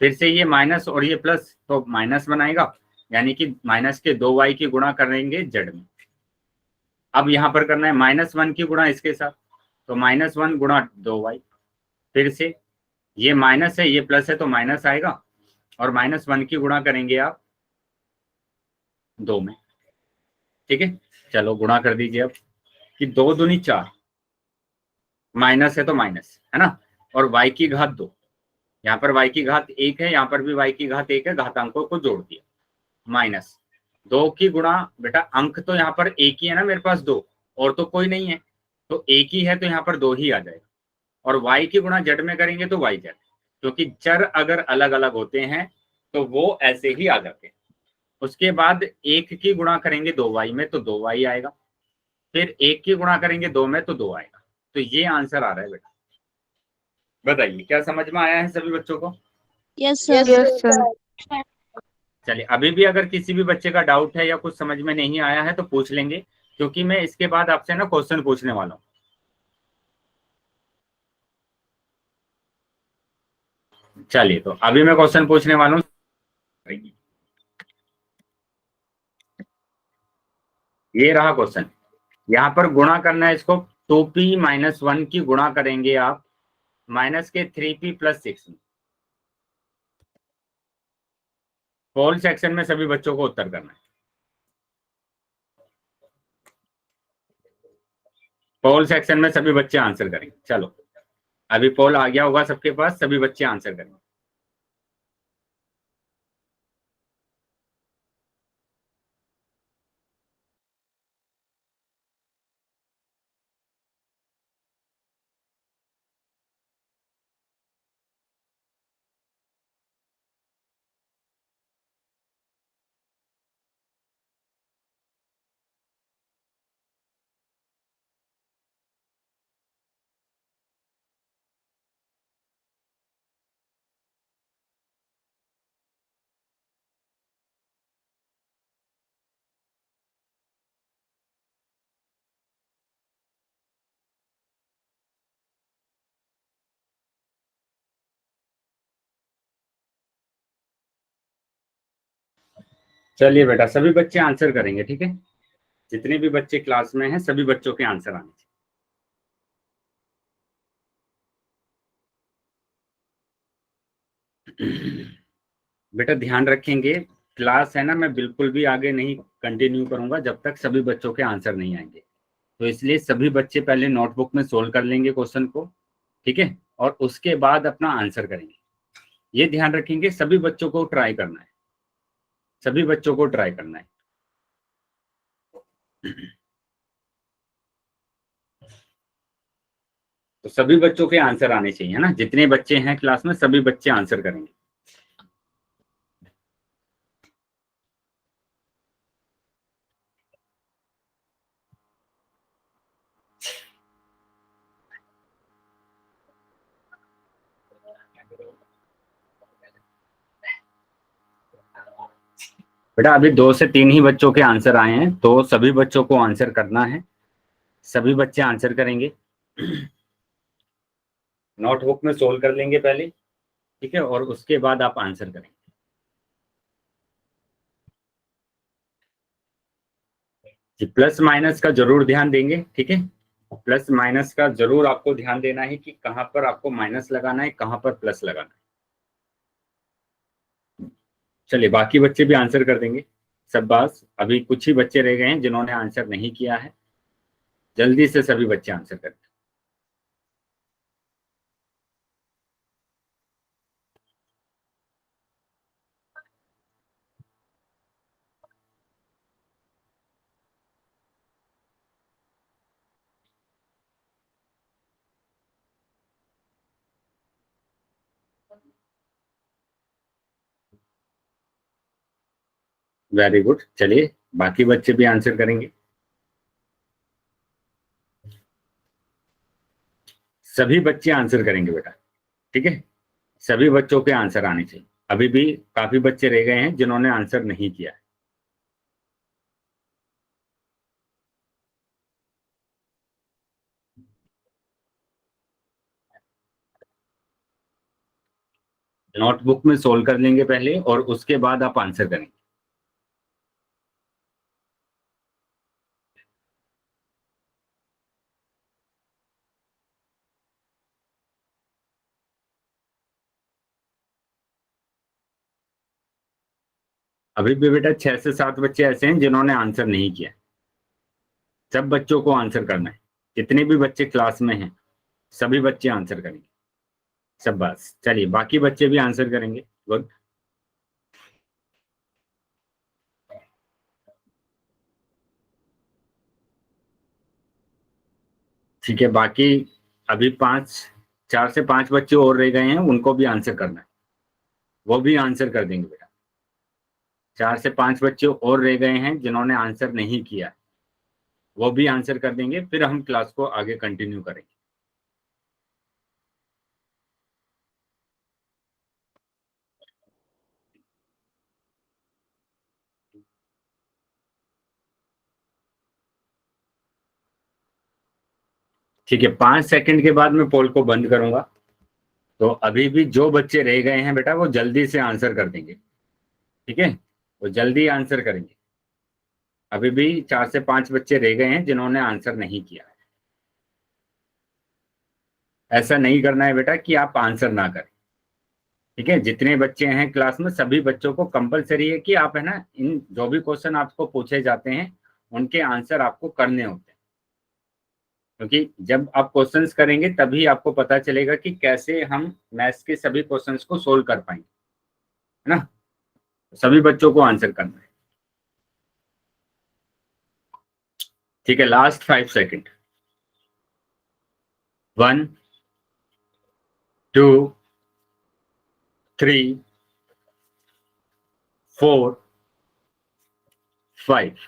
फिर से ये माइनस और ये प्लस तो माइनस बनाएगा, यानी कि माइनस के 2y की गुणा करेंगे z में। अब यहां पर करना है -1 की गुणा इसके साथ, तो -1 गुणा 2y। फिर से ये माइनस है ये प्लस है तो माइनस आएगा, और -1 की गुणा करेंगे आप 2 में। ठीक है, चलो गुणा कर दीजिए अब, कि 2 दूनी 4, माइनस है तो माइनस, है ना, और y की घात 2। यहाँ पर y की घात 1 है, यहाँ पर भी y की घात 1 है, घातांकों को जोड़ दिया, -2 की गुणा, बेटा अंक तो यहाँ पर एक ही है ना मेरे पास 2, और तो कोई नहीं है, तो एक ही है तो यहाँ पर 2 ही आ जाएगा। और y की गुणा z में करेंगे तो y z, क्योंकि चर अगर अलग अलग होते हैं तो वो ऐसे ही आ जाते हैं। उसके बाद 1 की गुणा करेंगे 2y में तो 2y आएगा, फिर 1 की गुणा करेंगे 2 में तो 2 आएगा। तो ये आंसर आ रहा है बेटा। बताइए क्या समझ में आया है सभी बच्चों को? Yes sir. Yes sir. चलिए अभी भी अगर किसी भी बच्चे का डाउट है या कुछ समझ में नहीं आया है तो पूछ लेंगे, क्योंकि मैं इसके बाद आपसे ना क्वेश्चन पूछने वाला हूँ। चलिए तो अभी मैं क्वेश्चन पूछने वाला हूँ। ये रहा क्वेश्चन, यहाँ पर गुणा करना है इसको, 2p - 1 की गुणा करेंगे आप माइनस के 3p + 6 में। पोल सेक्शन में सभी बच्चों को उत्तर करना है। पोल सेक्शन में सभी बच्चे आंसर करेंगे। चलो अभी पोल आ गया होगा सबके पास, सभी बच्चे आंसर करेंगे। चलिए बेटा सभी बच्चे आंसर करेंगे, ठीक है, जितने भी बच्चे क्लास में हैं सभी बच्चों के आंसर आने चाहिए। बेटा ध्यान रखेंगे, क्लास है ना, मैं बिल्कुल भी आगे नहीं कंटिन्यू करूंगा जब तक सभी बच्चों के आंसर नहीं आएंगे। तो इसलिए सभी बच्चे पहले नोटबुक में सोल्व कर लेंगे क्वेश्चन को, ठीक है, और उसके बाद अपना आंसर करेंगे। ये ध्यान रखेंगे, सभी बच्चों को ट्राई करना है, सभी बच्चों को ट्राई करना है। तो सभी बच्चों के आंसर आने चाहिए ना, जितने बच्चे हैं क्लास में सभी बच्चे आंसर करेंगे। बेटा अभी 2 से 3 ही बच्चों के आंसर आए हैं, तो सभी बच्चों को आंसर करना है, सभी बच्चे आंसर करेंगे। नोटबुक में सोल्व कर लेंगे पहले, ठीक है, और उसके बाद आप आंसर करेंगे। जी, प्लस माइनस का जरूर ध्यान देंगे, ठीक है, प्लस माइनस का जरूर आपको ध्यान देना है कि कहां पर आपको माइनस लगाना है, कहां पर प्लस लगाना है। चलिए बाकी बच्चे भी आंसर कर देंगे सब बात। अभी कुछ ही बच्चे रह गए हैं जिन्होंने आंसर नहीं किया है, जल्दी से सभी बच्चे आंसर करें। वेरी गुड, चलिए बाकी बच्चे भी आंसर करेंगे। सभी बच्चे आंसर करेंगे बेटा, ठीक है, सभी बच्चों के आंसर आने चाहिए। अभी भी काफी बच्चे रह गए हैं जिन्होंने आंसर नहीं किया है। नोटबुक में सोल्व कर लेंगे पहले और उसके बाद आप आंसर करेंगे। अभी भी बेटा 6 से 7 बच्चे ऐसे हैं जिन्होंने आंसर नहीं किया। सब बच्चों को आंसर करना है, जितने भी बच्चे क्लास में हैं सभी बच्चे आंसर करेंगे सब बस। चलिए बाकी बच्चे भी आंसर करेंगे। गुड, ठीक है, बाकी अभी 4 से 5 बच्चे और रह गए हैं, उनको भी आंसर करना है, वो भी आंसर कर देंगे बेटा। 4 से 5 बच्चे और रह गए हैं जिन्होंने आंसर नहीं किया, वो भी आंसर कर देंगे, फिर हम क्लास को आगे कंटिन्यू करेंगे। ठीक है, 5 सेकंड के बाद मैं पोल को बंद करूंगा, तो अभी भी जो बच्चे रह गए हैं बेटा वो जल्दी से आंसर कर देंगे, ठीक है, वो जल्दी आंसर करेंगे। अभी भी 4 से 5 बच्चे रह गए हैं जिन्होंने आंसर नहीं किया। ऐसा नहीं करना है बेटा कि आप आंसर ना करें, ठीक है, जितने बच्चे हैं क्लास में सभी बच्चों को कंपलसरी है कि आप है ना, इन जो भी क्वेश्चन आपको पूछे जाते हैं उनके आंसर आपको करने होते हैं, क्योंकि जब आप क्वेश्चंस करेंगे तभी आपको पता चलेगा कि कैसे हम मैथ्स के सभी क्वेश्चंस को सोल्व कर पाएंगे, है ना। सभी बच्चों को आंसर करना है, ठीक है। लास्ट 5 सेकंड, 1 2 3 4 5,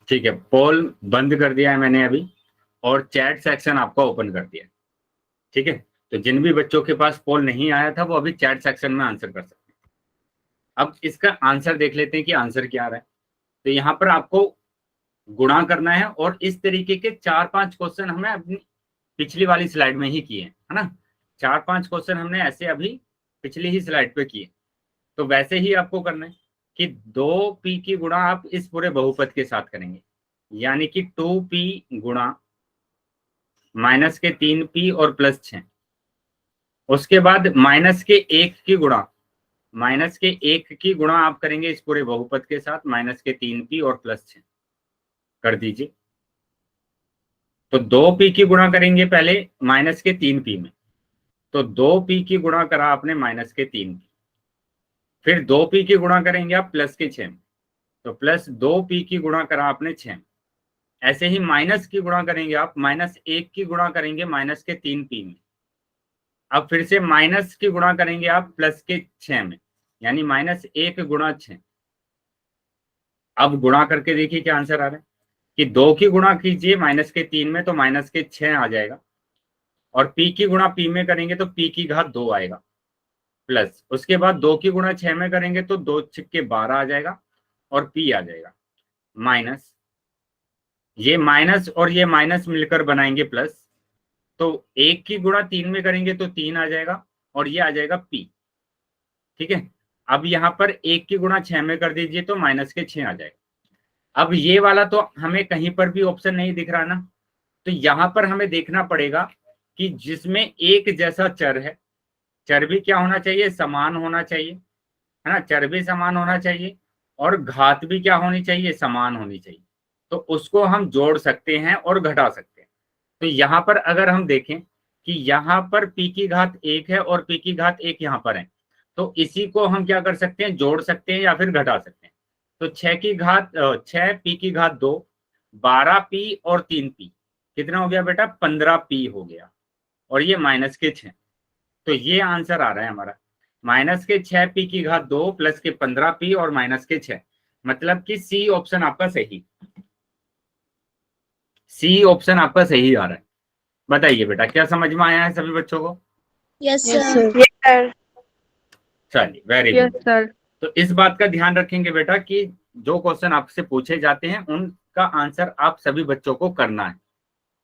ठीक है, पोल बंद कर दिया है मैंने अभी, और चैट सेक्शन आपका ओपन कर दिया है, ठीक है। तो जिन भी बच्चों के पास पोल नहीं आया था वो अभी चैट सेक्शन में आंसर कर सकते हैं। अब इसका आंसर देख लेते हैं कि आंसर क्या आ रहा है। तो यहाँ पर आपको गुणा करना है, और इस तरीके के 4-5 क्वेश्चन हमें अपनी पिछली वाली स्लाइड में ही किए, है ना। 4-5 क्वेश्चन हमने ऐसे अभी पिछली ही स्लाइड पे किए, तो वैसे ही आपको करना है कि 2p की गुणा आप इस पूरे बहुपद के साथ करेंगे, यानी कि 2p गुणा माइनस के 3p और प्लस 6। उसके बाद माइनस के 1 की गुणा, माइनस के 1 की गुणा आप करेंगे इस पूरे बहुपद के साथ, माइनस के 3p और प्लस 6 कर दीजिए। तो 2p की गुणा करेंगे पहले माइनस के 3p में, तो 2p की गुणा करा आपने माइनस के 3p, फिर 2p की गुणा करेंगे आप प्लस के 6 में, तो प्लस 2p की गुणा करा आपने 6 में। ऐसे ही माइनस की गुणा करेंगे आप, माइनस 1 की गुणा करेंगे माइनस के 3p में, अब फिर से माइनस की गुणा करेंगे आप प्लस के 6 में, यानी माइनस 1 गुणा 6। अब गुणा करके देखिए क्या आंसर आ रहा है, कि 2 की गुणा कीजिए माइनस के 3 में तो माइनस के 6 आ जाएगा, और p की गुणा p में करेंगे तो p की घात 2 आएगा, प्लस उसके बाद 2 की गुणा 6 में करेंगे तो 2 6 के 12 आ जाएगा, और p आ जाएगा, माइनस ये माइनस और ये माइनस मिलकर बनाएंगे प्लस, तो 1 की गुणा 3 में करेंगे तो 3 आ जाएगा और ये आ जाएगा p। ठीक है, अब यहाँ पर 1 की गुणा 6 में कर दीजिए तो माइनस के 6 आ जाएगा। अब ये वाला तो हमें कहीं पर भी ऑप्शन नहीं दिख रहा ना, तो यहाँ पर हमें देखना पड़ेगा कि जिसमें एक जैसा चर है, चर भी क्या होना चाहिए, समान होना चाहिए, है ना, चर भी समान होना चाहिए और घात भी क्या होनी चाहिए, समान होनी चाहिए, तो उसको हम जोड़ सकते हैं और घटा सकते हैं। तो यहाँ पर अगर हम देखें कि यहाँ पर p की घात 1 है और p की घात 1 यहाँ पर है, तो इसी को हम क्या कर सकते हैं, जोड़ सकते हैं या फिर घटा सकते हैं। तो 6 p की घात 2, 12p और 3p, कितना हो गया बेटा, 15p हो गया, और ये माइनस के 6, तो ये आंसर आ रहा है हमारा, माइनस के 6p की घात 2 प्लस के 15p और माइनस के 6, मतलब कि सी ऑप्शन आपका सही, सी ऑप्शन आपका सही आ रहा है। बताइए बेटा, क्या समझ में आया है सभी बच्चों को? Yes, Yes, sir. sir. Yes, sir. चलिए, वेरी Yes, गुड। sir. तो इस बात का ध्यान रखेंगे बेटा कि जो क्वेश्चन आपसे पूछे जाते हैं उनका आंसर आप सभी बच्चों को करना है।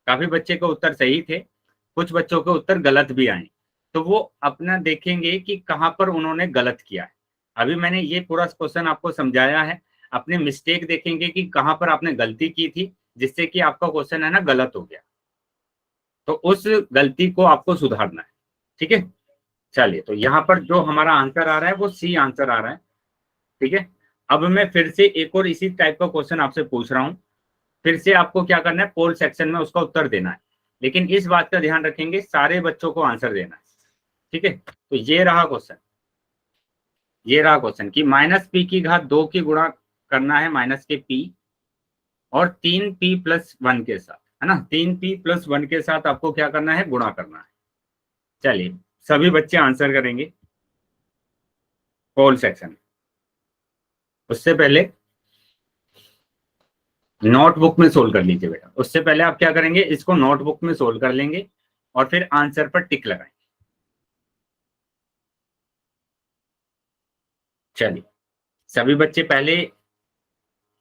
काफी बच्चे के उत्तर सही थे, कुछ बच्चों के उत्तर गलत भी आए, तो वो अपना देखेंगे कि कहाँ पर उन्होंने गलत किया है। अभी मैंने ये पूरा क्वेश्चन आपको समझाया है, अपने मिस्टेक देखेंगे कि कहाँ पर आपने गलती की थी जिससे कि आपका क्वेश्चन है ना गलत हो गया, तो उस गलती को आपको सुधारना है। ठीक है, चलिए, तो यहाँ पर जो हमारा आंसर आ रहा है वो सी आंसर आ रहा है। ठीक है, अब मैं फिर से एक और इसी टाइप का क्वेश्चन आपसे पूछ रहा हूं, फिर से आपको क्या करना है, पोल सेक्शन में उसका उत्तर देना है, लेकिन इस बात का ध्यान रखेंगे सारे बच्चों को आंसर देना है। ठीक है, तो ये रहा क्वेश्चन, ये रहा क्वेश्चन कि माइनस पी की घात 2 की गुणा करना है माइनस के p और 3p+1 के साथ, है ना, 3p+1 के साथ आपको क्या करना है, गुणा करना है। चलिए, सभी बच्चे आंसर करेंगे पोल सेक्शन। उससे पहले नोटबुक में सोल्व कर लीजिए बेटा, उससे पहले आप क्या करेंगे, इसको नोटबुक में सोल्व कर लेंगे और फिर आंसर पर टिक लगाएंगे। चलिए, सभी बच्चे पहले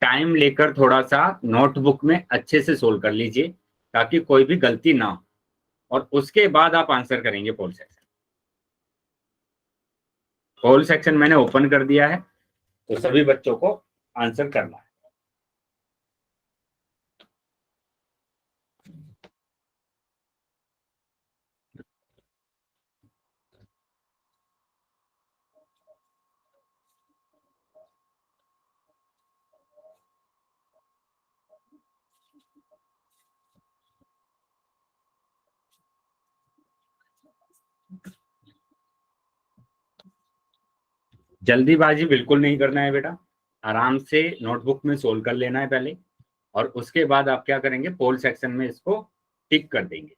टाइम लेकर थोड़ा सा नोटबुक में अच्छे से सोल्व कर लीजिए ताकि कोई भी गलती ना हो, और उसके बाद आप आंसर करेंगे पोल सेक्शन। पोल सेक्शन मैंने ओपन कर दिया है, तो सभी बच्चों को आंसर करना है। जल्दीबाजी बिल्कुल नहीं करना है बेटा, आराम से नोटबुक में सोल्व कर लेना है पहले, और उसके बाद आप क्या करेंगे, पोल सेक्शन में इसको टिक कर देंगे।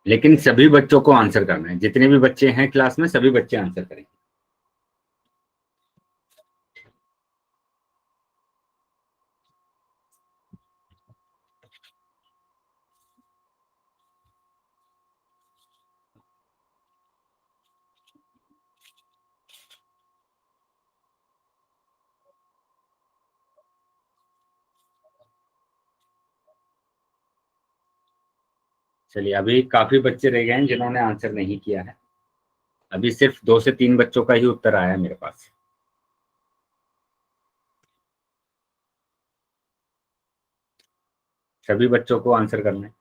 लेकिन सभी बच्चों को आंसर करना है, जितने भी बच्चे हैं क्लास में सभी बच्चे आंसर करेंगे। चलिए, अभी काफी बच्चे रह गए हैं जिन्होंने आंसर नहीं किया है, अभी सिर्फ 2 से 3 बच्चों का ही उत्तर आया है मेरे पास। सभी बच्चों को आंसर करना है।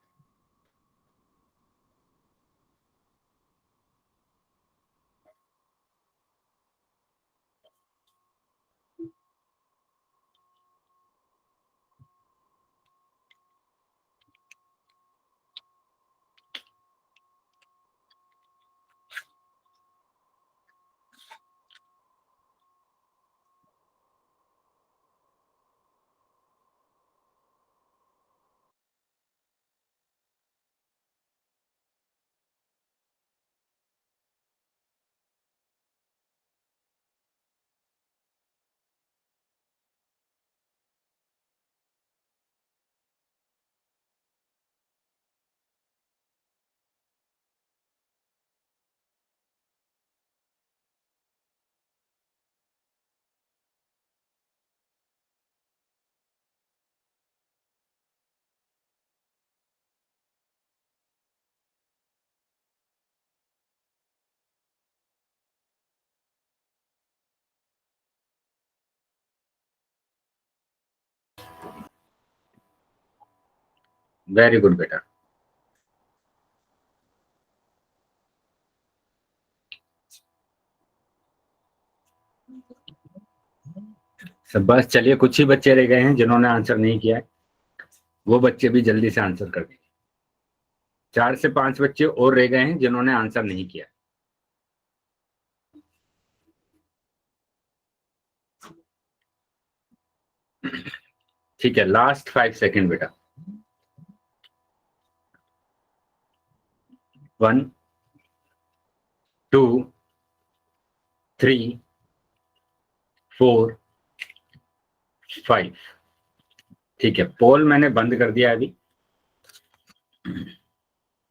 वेरी गुड बेटा। सब बस चलिए, कुछ ही बच्चे रह गए हैं जिन्होंने आंसर नहीं किया है, वो बच्चे भी जल्दी से आंसर कर देंगे। 4 से 5 बच्चे और रह गए हैं जिन्होंने आंसर नहीं किया। ठीक है, लास्ट 5 सेकेंड बेटा। 1 2 3 4 5। ठीक है, पोल मैंने बंद कर दिया अभी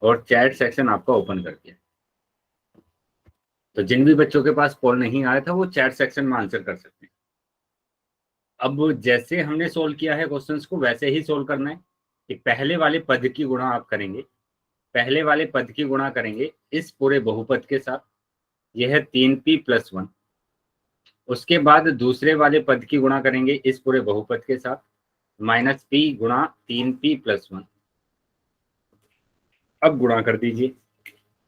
और चैट सेक्शन आपका ओपन कर दिया। तो जिन भी बच्चों के पास पोल नहीं आया था वो चैट सेक्शन में आंसर कर सकते हैं। अब जैसे हमने सोल्व किया है क्वेश्चंस को वैसे ही सोल्व करना है कि पहले वाले पद की गुणा आप करेंगे, पहले वाले पद की गुणा करेंगे इस पूरे बहुपद के साथ, यह है 3p+1। उसके बाद दूसरे वाले पद की गुणा करेंगे इस पूरे बहुपद के साथ, -p गुणा 3p+1। अब गुणा कर दीजिए,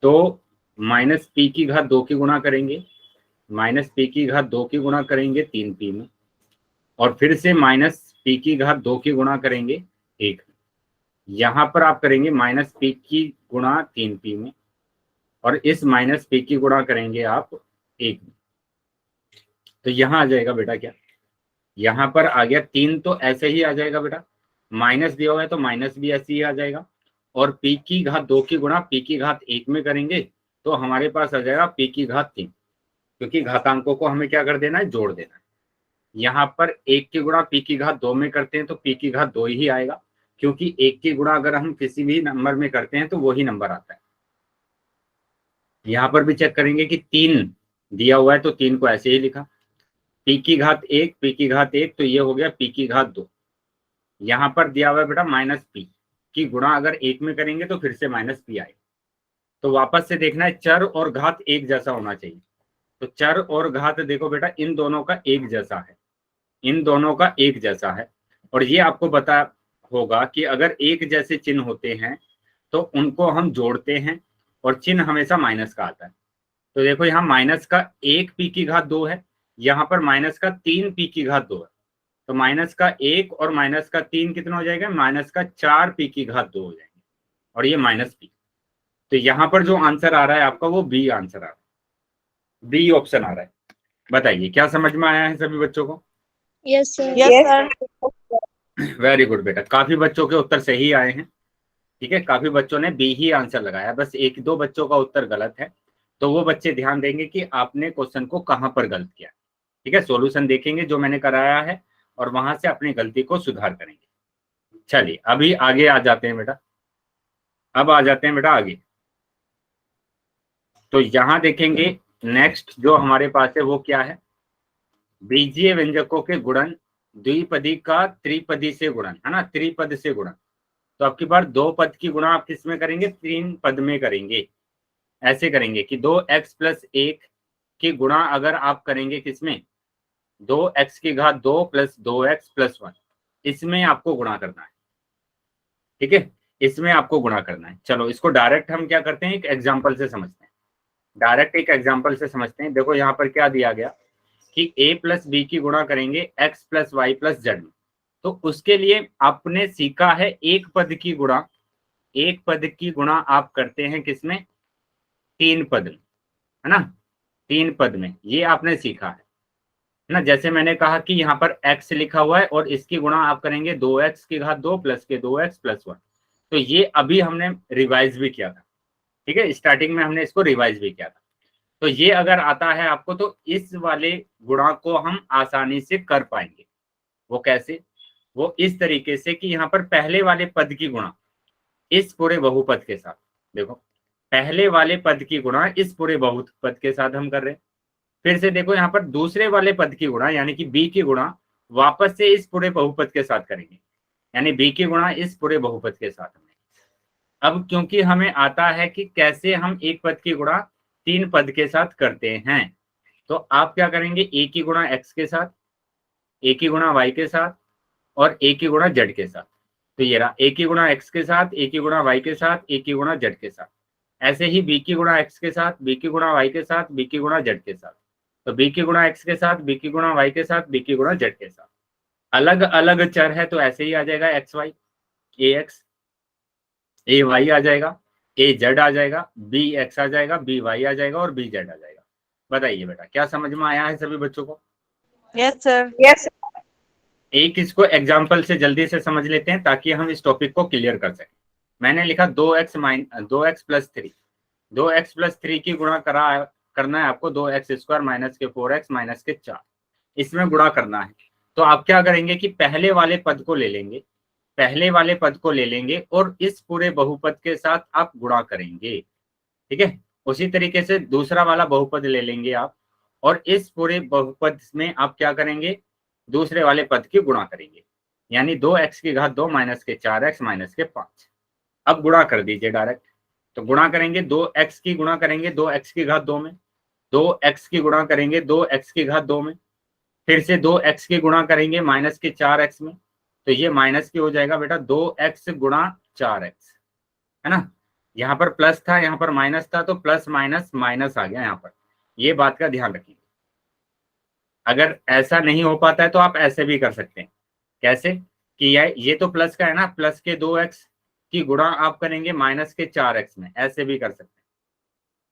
तो -p की घात 2 की गुणा करेंगे, -p की घात 2 की गुणा करेंगे 3p में, और फिर से -p की घात 2 की गुणा करेंगे 1। यहां पर आप करेंगे -p की गुणा 3p में, और इस -p की गुणा करेंगे आप 1 में। तो यहां आ जाएगा बेटा क्या, यहां पर आ गया 3, तो ऐसे ही आ जाएगा बेटा, माइनस दिया हुआ है तो माइनस भी ऐसे ही आ जाएगा, और p की घात 2 की गुणा p की घात 1 में करेंगे तो हमारे पास आ जाएगा p की घात 3, क्योंकि घातांकों को हमें क्या कर देना है, जोड़ देना है। यहाँ पर 1 की गुणा p की घात 2 में करते हैं तो p की घात 2 ही आएगा, क्योंकि 1 की गुणा अगर हम किसी भी नंबर में करते हैं तो वही नंबर आता है। यहाँ पर भी चेक करेंगे कि 3 दिया हुआ है तो 3 को ऐसे ही लिखा, p की घात 1 p की घात 1, तो ये हो गया p की घात 2। यहाँ पर दिया हुआ है बेटा -p की गुणा अगर 1 में करेंगे तो फिर से -p आएगा। तो वापस से देखना है, चर और घात एक जैसा होना चाहिए। तो चर और घात देखो बेटा, इन दोनों का एक जैसा है, इन दोनों का एक जैसा है। और ये आपको पता होगा कि अगर एक जैसे चिन्ह होते हैं तो उनको हम जोड़ते हैं, और चिन्ह हमेशा माइनस का आता है। तो देखो यहाँ माइनस का 1 p की घात 2 है, यहाँ पर माइनस का 3 p की घात 2 है, तो माइनस का 1 और माइनस का 3 कितना हो जाएगा, माइनस का 4 p की घात 2 हो जाएंगे, और ये -p। तो यहाँ पर जो आंसर आ रहा है आपका वो बी आंसर आ रहा है, बी ऑप्शन आ रहा है। बताइए क्या समझ में आया है सभी बच्चों को? Yes sir. Yes sir. Very good बेटा, काफी बच्चों के उत्तर सही आए हैं। ठीक है, काफी बच्चों ने बी ही आंसर लगाया, बस 1-2 बच्चों का उत्तर गलत है, तो वो बच्चे ध्यान देंगे कि आपने क्वेश्चन को कहां पर गलत किया। ठीक है, सॉल्यूशन देखेंगे जो मैंने कराया है और वहां से अपनी गलती को सुधार करेंगे। चलिए अभी आगे आ जाते हैं बेटा, अब आ जाते हैं बेटा आगे। तो यहां देखेंगे नेक्स्ट जो हमारे पास है वो क्या है, बीजीय व्यंजकों के गुणन, द्विपदी का त्रिपदी से गुणन, है ना, त्रिपद से गुणन। तो आपकी बार 2 पद की गुणा आप किस में करेंगे, 3 पद में करेंगे। ऐसे करेंगे कि 2x+1 की गुणा अगर आप करेंगे किसमें, 2x की घात 2 + 2x+1, इसमें आपको गुणा करना है। ठीक है, इसमें आपको गुणा करना है। चलो इसको डायरेक्ट हम क्या करते हैं, एक एग्जाम्पल से समझते हैं, डायरेक्ट एक एग्जाम्पल से समझते हैं। देखो यहाँ पर क्या दिया गया कि a + b की गुणा करेंगे x + y + z में, तो उसके लिए आपने सीखा है एक पद की गुणा, एक पद की गुणा आप करते हैं किसमें, 3 पद में, है ना, 3 पद में, ये आपने सीखा है ना। जैसे मैंने कहा कि यहाँ पर x लिखा हुआ है और इसकी गुणा आप करेंगे 2x की घात 2 + के 2x+1, तो ये अभी हमने रिवाइज भी किया था। ठीक है, स्टार्टिंग में हमने इसको रिवाइज भी किया था। तो ये अगर आता है आपको तो इस वाले गुणा को हम आसानी से कर पाएंगे। वो कैसे, वो इस तरीके से कि यहाँ पर पहले वाले पद की गुणा इस पूरे बहुपद के साथ, देखो पहले वाले पद की गुणा इस पूरे बहुपद के साथ हम कर रहे हैं। फिर से देखो यहाँ पर दूसरे वाले पद की गुणा यानी कि b की गुणा वापस से इस पूरे बहुपद के साथ करेंगे, यानी b की गुणा इस पूरे बहुपद के साथ हमें। अब क्योंकि हमें आता है कि कैसे हम एक पद की गुणा 3 पद के साथ करते हैं, तो आप क्या करेंगे, a की गुणा x के साथ, a की गुणा y के साथ और a की गुणा z के साथ। तो ये रहा a की गुणा x के साथ, a की गुणा y के साथ, a की गुणा z के साथ। ऐसे ही b की गुणा x के साथ, b की गुणा y के साथ, b की गुणा z के साथ। तो b की गुणा x के साथ, b की गुणा y के साथ, b की गुणा z के साथ। अलग अलग चर है तो ऐसे ही आ जाएगा एक्स वाई, ए एक्स ए वाई आ जाएगा, ए जेड आ जाएगा, बी एक्स आ जाएगा, बी वाई आ जाएगा और बी जेड आ जाएगा। बताइए बेटा क्या समझ में आया है सभी बच्चों को? Yes sir. यस एक इसको एग्जाम्पल से जल्दी से समझ लेते हैं ताकि हम इस टॉपिक को क्लियर कर सकें। मैंने लिखा 2x प्लस 3, 2x प्लस 3 की गुणा करना है आपको 2x स्क्वायर माइनस के 4x माइनस के 4, इसमें गुणा करना है। तो आप क्या करेंगे कि पहले वाले पद को ले लेंगे, पहले वाले पद को ले लेंगे और इस पूरे बहुपद के साथ आप गुणा करेंगे। ठीक है, उसी तरीके से दूसरा वाला बहुपद ले लेंगे आप और इस पूरे बहुपद में आप क्या करेंगे, दूसरे वाले पद की गुणा करेंगे, यानी 2x की घात 2 माइनस के 4x माइनस के 5। अब गुणा कर दीजिए डायरेक्ट। तो गुणा करेंगे 2x की गुणा करेंगे 2x की घात 2 में, 2x की गुणा करेंगे 2x की घात 2 में, फिर से 2x की गुणा करेंगे माइनस के 4x में। तो ये माइनस की हो जाएगा बेटा 2x गुणा 4x, है ना। यहाँ पर प्लस था, यहाँ पर माइनस था, तो प्लस माइनस माइनस आ गया यहाँ पर। ये बात का ध्यान रखिए। अगर ऐसा नहीं हो पाता है तो आप ऐसे भी कर सकते हैं। कैसे कि ये तो प्लस का है ना, प्लस के 2x की गुणा आप करेंगे माइनस के 4x में, ऐसे भी कर सकते हैं।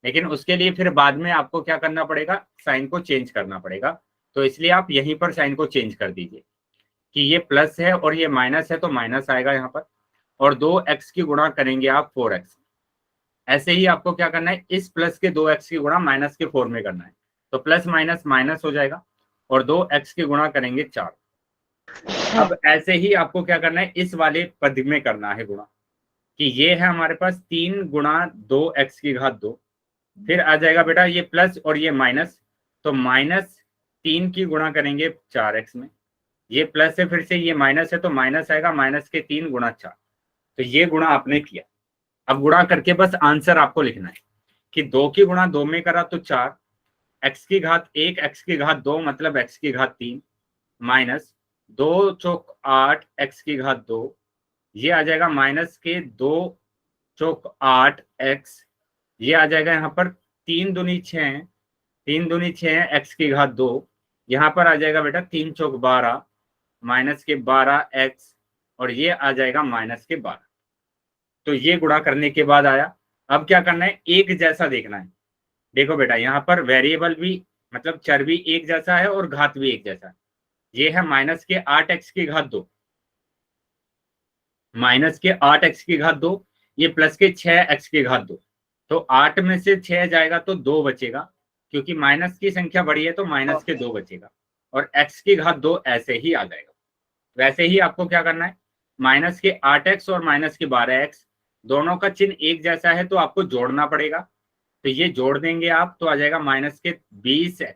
लेकिन उसके लिए फिर बाद में आपको क्या करना पड़ेगा, साइन को चेंज करना पड़ेगा। तो इसलिए आप यहीं पर साइन को चेंज कर दीजिए कि ये प्लस है और ये माइनस है, तो माइनस आएगा यहाँ पर, और 2x की गुणा करेंगे आप 4x। ऐसे ही आपको क्या करना है, इस प्लस के 2x की गुणा माइनस के 4 में करना है। तो प्लस माइनस माइनस हो जाएगा और 2x की गुणा करेंगे 4। अब ऐसे ही आपको क्या करना है, इस वाले पद में करना है गुणा, कि ये है हमारे पास 3 गुणा 2x की घात 2। फिर आ जाएगा बेटा ये प्लस और ये माइनस, तो माइनस 3 की गुणा करेंगे 4x में। ये प्लस है, फिर से ये माइनस है, तो माइनस आएगा माइनस के 3 गुणा 4। तो ये गुणा आपने किया। अब गुणा करके बस आंसर आपको लिखना है कि 2 की गुणा 2 में करा तो 4, x की घात 1 x की घात 2 मतलब x की घात 3, माइनस 2 चौक 8 x की घात 2, ये आ जाएगा माइनस के 2 चौक 8 x, ये आ जाएगा यहाँ पर 3 दूनी 6, 3 दूनी 6 x की घात 2, यहाँ पर आ जाएगा बेटा 3 चौक 12 माइनस के 12 x, और ये आ जाएगा माइनस के 12। तो ये गुणा करने के बाद आया। अब क्या करना है, एक जैसा देखना है। देखो बेटा यहाँ पर वेरिएबल भी मतलब चर भी एक जैसा है और घात भी एक जैसा है। ये है माइनस के 8x की घात 2, माइनस के 8x की घात 2, ये प्लस के 6x की घात 2। तो 8 में से 6 जाएगा तो 2 बचेगा, क्योंकि माइनस की संख्या बड़ी है तो माइनस के 2 बचेगा, और x की घात 2 ऐसे ही आ जाएगा। वैसे ही आपको क्या करना है, माइनस के 8x और माइनस के 12x दोनों का चिन्ह एक जैसा है तो आपको जोड़ना पड़ेगा। तो ये जोड़ देंगे आप, तो आ जाएगा माइनस के 20x,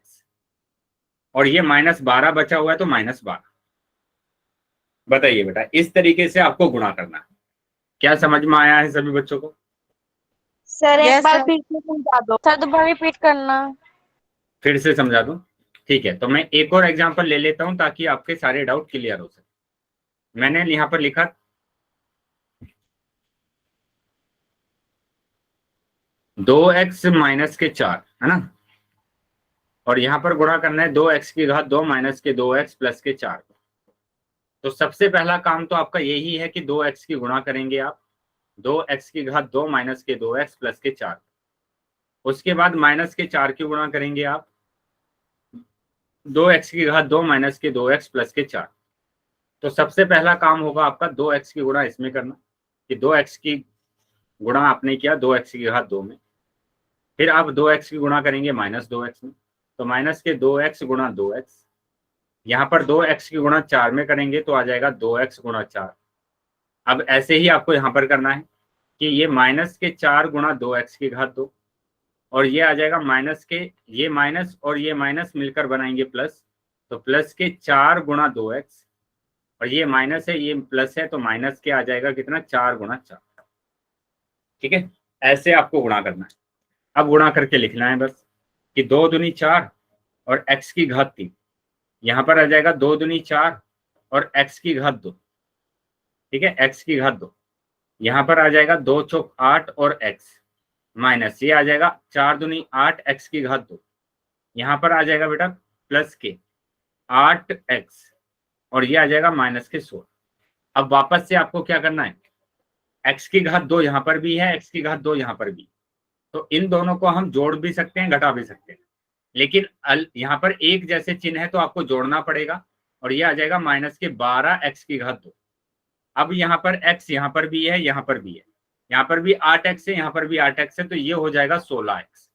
और ये माइनस 12 बचा हुआ है तो माइनस 12। बताइए बेटा इस तरीके से आपको गुणा करना है। क्या समझ में आया है सभी बच्चों को? सर एक Yes, बार sir. फिर से समझा दो। सर दोबारा रिपीट करना। फिर से समझा दूं? ठीक है, तो मैं एक और एग्जांपल ले लेता हूं ताकि आपके सारे डाउट क्लियर हो सके। मैंने यहां पर लिखा 2x माइनस के 4, है ना, और यहां पर गुणा करना है 2x की घात 2 माइनस के 2x प्लस के 4। तो सबसे पहला काम तो आपका यही है कि 2x की गुणा करेंगे आप 2x की घात 2 माइनस के 2x प्लस के 4। उसके बाद माइनस के 4 की गुणा करेंगे आप 2x की घात 2 माइनस के 2x प्लस के 4। तो सबसे पहला काम होगा आपका 2x की गुणा इसमें करना, कि 2x की गुणा आपने किया 2x की घात 2 में, फिर आप 2x की गुणा करेंगे माइनस 2x में, तो माइनस के 2x गुणा 2x, यहाँ पर 2x की गुणा 4 में करेंगे तो आ जाएगा 2x गुणा 4। अब ऐसे ही आपको यहाँ पर करना है कि ये माइनस के 4 गुणा 2x की घात 2, और ये आ जाएगा माइनस के, ये माइनस और ये माइनस मिलकर बनाएंगे प्लस, तो प्लस के 4 गुणा 2x, और ये माइनस है ये प्लस है, तो माइनस के आ जाएगा कितना 4 गुणा 4। ठीक है, ऐसे आपको गुणा करना है। अब गुणा करके लिखना है बस कि 2 दूनी 4 और x की घात 3, यहाँ पर आ जाएगा 2 दूनी 4 और x की घात 2, ठीक है, x की घात 2, यहाँ पर आ जाएगा 2 चौक 8 और x माइनस ये आ जाएगा 4 दूनी 8 x की घात 2, यहाँ पर आ जाएगा बेटा प्लस के 8x और ये आ जाएगा माइनस के 16। अब वापस से आपको क्या करना है, x की घात 2 यहाँ पर भी है, x की घात 2 यहाँ पर भी, तो इन दोनों को हम जोड़ भी सकते हैं, घटा भी सकते हैं, लेकिन यहाँ पर एक जैसे चिन्ह है तो आपको जोड़ना पड़ेगा और ये आ जाएगा माइनस के 12 x की घात 2। अब यहाँ पर x यहाँ पर भी है, यहाँ पर भी है, यहाँ पर भी 8x है, यहाँ पर भी 8x है, तो ये हो जाएगा 16x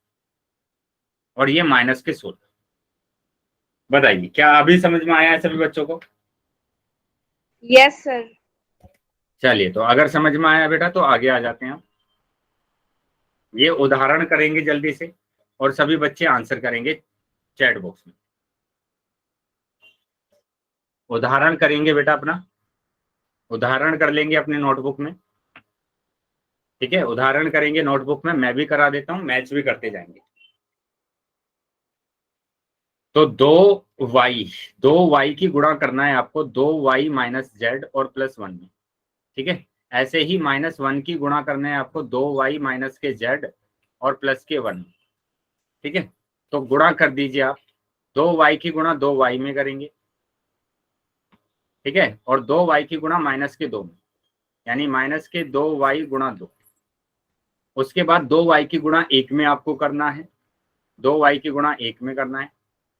और ये माइनस के 16। बताइए क्या अभी समझ में आया है सभी बच्चों को? Yes sir. चलिए, तो अगर समझ में आया बेटा तो आगे आ जाते हैं हम। ये उदाहरण करेंगे जल्दी से और सभी बच्चे आंसर करेंगे चैट बॉक्स में। उदाहरण करेंगे बेटा, अपना उदाहरण कर लेंगे अपने नोटबुक में। ठीक है, उदाहरण करेंगे नोटबुक में, मैं भी करा देता हूं, मैच भी करते जाएंगे। तो 2y की गुणा करना है आपको 2y माइनस जेड और प्लस 1 में। ठीक है, ऐसे ही -1 की गुणा करना है आपको 2y माइनस के जेड और प्लस के 1 में। ठीक है, तो गुणा कर दीजिए आप, 2y की गुणा 2y में करेंगे। ठीक है, और 2y की गुणा माइनस के 2 में, यानी माइनस के 2y गुणा 2। उसके बाद 2y की गुणा 1 में आपको करना है, 2y की गुणा 1 में करना है।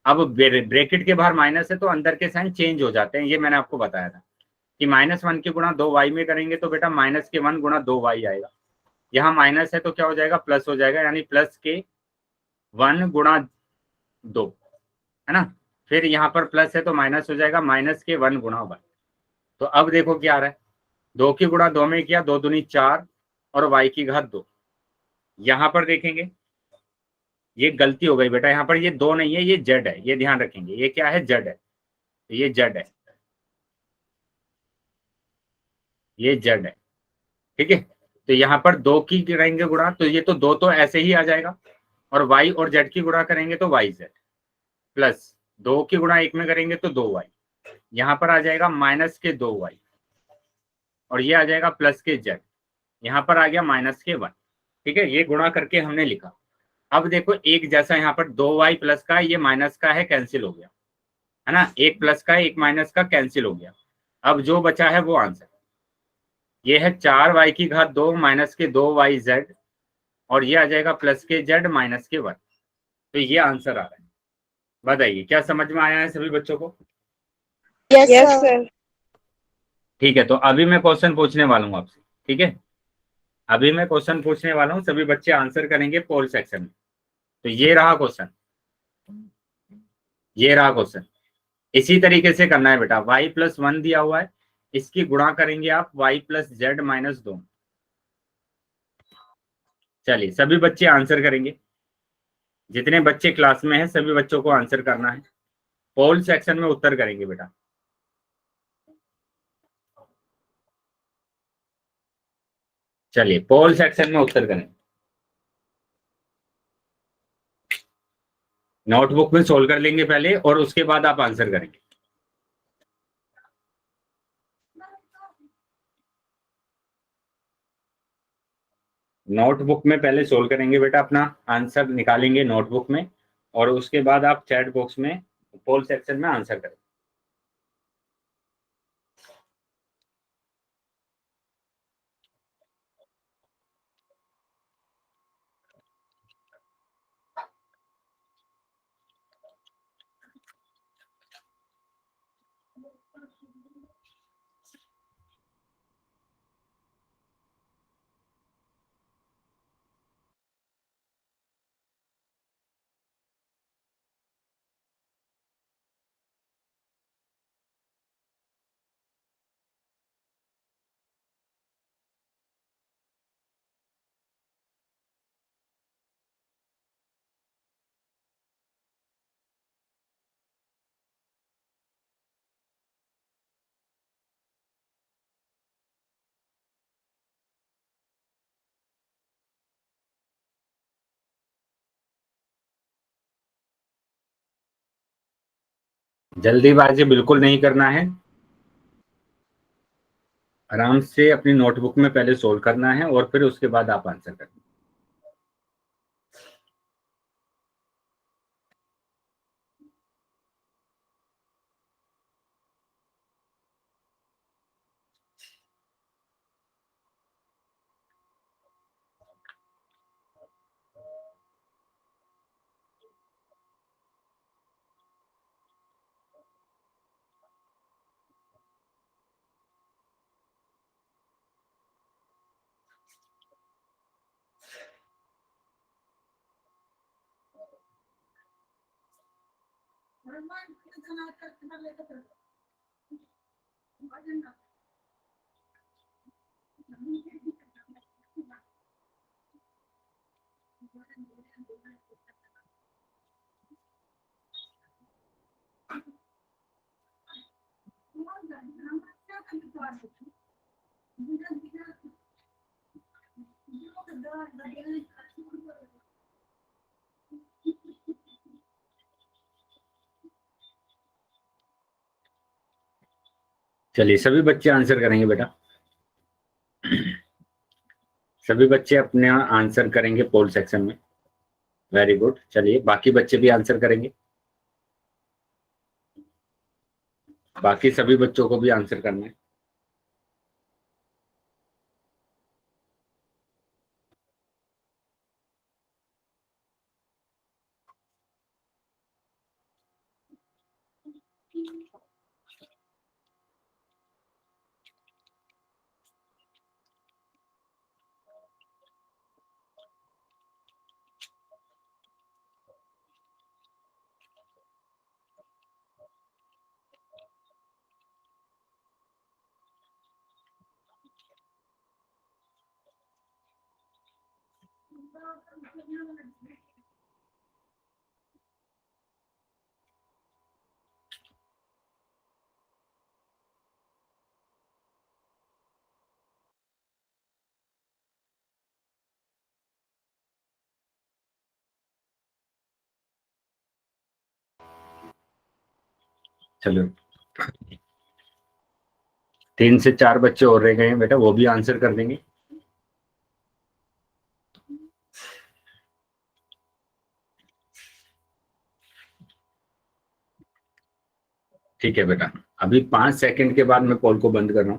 अब ब्रैकेट के बाहर माइनस है तो अंदर के साइन चेंज हो जाते हैं, ये मैंने आपको बताया था कि -1 की गुणा 2y में करेंगे तो बेटा माइनस के 1 गुणा 2y आएगा। यहाँ माइनस है तो क्या हो जाएगा, प्लस हो जाएगा, यानी प्लस के 1 गुणा 2, है ना। फिर यहाँ पर प्लस है तो माइनस हो जाएगा, माइनस के 1 गुणा 1। तो अब देखो क्या आ रहा है, 2 की गुणा 2 में किया, 2 दूनी 4 और y की घात 2। यहाँ पर देखेंगे ये गलती हो गई बेटा, यहाँ पर ये 2 नहीं है, ये z है, ये ध्यान रखेंगे, ये क्या है, z है, तो ये z है, ये z है। ठीक है, तो यहाँ पर 2 की करेंगे गुणा तो ये तो 2 तो ऐसे ही आ जाएगा, और y और z की गुणा करेंगे तो yz प्लस 2 की गुणा 1 में करेंगे तो 2y, यहाँ पर आ जाएगा माइनस के 2y और ये आ जाएगा प्लस के z, यहाँ पर आ गया माइनस के 1। ठीक है, ये गुणा करके हमने लिखा। अब देखो एक जैसा यहाँ पर 2y प्लस का ये माइनस का है, कैंसिल हो गया, है ना, एक प्लस का एक माइनस का कैंसिल हो गया। अब जो बचा है वो आंसर ये है 4y की घात 2 माइनस के 2yz और ये आ जाएगा प्लस के z माइनस के 1। तो ये आंसर आ रहा है। बताइए क्या समझ में आया है सभी बच्चों को? Yes sir. ठीक है, तो अभी मैं क्वेश्चन पूछने वाला हूँ आपसे। ठीक है, अभी मैं क्वेश्चन पूछने वाला हूँ, सभी बच्चे आंसर करेंगे पोल सेक्शन में। तो ये रहा क्वेश्चन, ये रहा क्वेश्चन। इसी तरीके से करना है बेटा, y प्लस 1 दिया हुआ है, इसकी गुणा करेंगे आप y प्लस जेड माइनस 2। चलिए सभी बच्चे आंसर करेंगे, जितने बच्चे क्लास में हैं सभी बच्चों को आंसर करना है, पोल सेक्शन में उत्तर करेंगे बेटा। चलिए पोल सेक्शन में उत्तर करें, नोटबुक में सोल्व कर लेंगे पहले और उसके बाद आप आंसर करेंगे। नोटबुक में पहले सोल्व करेंगे बेटा, अपना आंसर निकालेंगे नोटबुक में और उसके बाद आप चैट बॉक्स में पोल सेक्शन में आंसर करें। जल्दीबाजी बिल्कुल नहीं करना है। आराम से अपनी नोटबुक में पहले सोल्व करना है और फिर उसके बाद आप आंसर करना। चलिए सभी बच्चे आंसर करेंगे बेटा, सभी बच्चे अपने आंसर करेंगे पोल सेक्शन में। Very good. चलिए बाकी बच्चे भी आंसर करेंगे, बाकी सभी बच्चों को भी आंसर करना है। चलो 3 से 4 बच्चे और रह गए हैं बेटा, वो भी आंसर कर देंगे। ठीक है बेटा, अभी 5 सेकंड के बाद मैं पोल को बंद कर रहा हूं,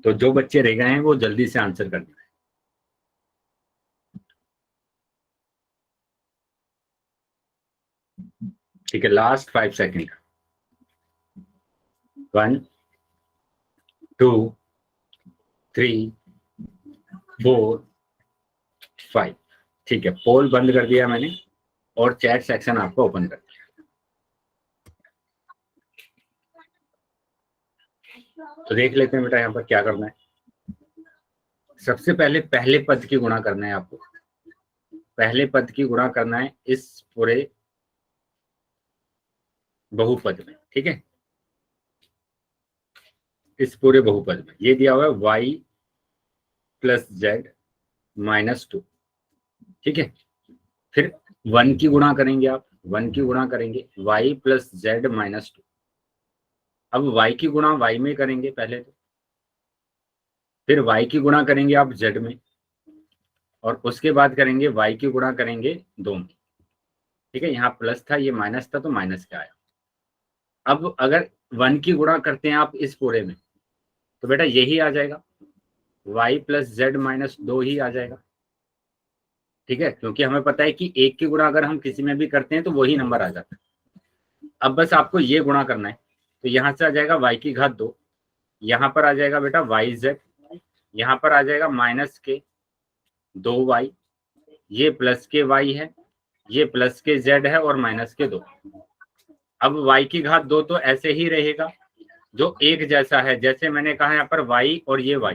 तो जो बच्चे रह गए हैं वो जल्दी से आंसर कर दें। ठीक है, लास्ट 5 सेकंड। 1 2 3 4 5। ठीक है, पोल बंद कर दिया मैंने और चैट सेक्शन आपको ओपन कर दिया। तो देख लेते हैं बेटा यहाँ पर क्या करना है। सबसे पहले पहले पद की गुणा करना है आपको, पहले पद की गुणा करना है इस पूरे बहुपद में। ठीक है, इस पूरे बहुपद में ये दिया हुआ है y प्लस जेड माइनस 2। ठीक है, फिर 1 की गुणा करेंगे आप, 1 की गुणा करेंगे y प्लस जेड माइनस 2। अब y की गुणा y में करेंगे पहले तो, फिर y की गुणा करेंगे आप z में, और उसके बाद करेंगे y की गुणा करेंगे 2 में। ठीक है, यहाँ प्लस था, ये माइनस था, तो माइनस का आया। अब अगर 1 की गुणा करते हैं आप इस पूरे में, तो बेटा यही आ जाएगा, y प्लस जेड माइनस 2 ही आ जाएगा। ठीक है, क्योंकि हमें पता है कि 1 की गुणा अगर हम किसी में भी करते हैं तो वही नंबर आ जाता है। अब बस आपको ये गुणा करना है, तो यहाँ से आ जाएगा y की घात 2, यहाँ पर आ जाएगा बेटा वाई जेड, यहाँ पर आ जाएगा माइनस के 2y, ये प्लस के y है, ये प्लस के z है और माइनस के 2। अब y की घात 2 तो ऐसे ही रहेगा जो एक जैसा है, जैसे मैंने कहा यहाँ पर y और ये y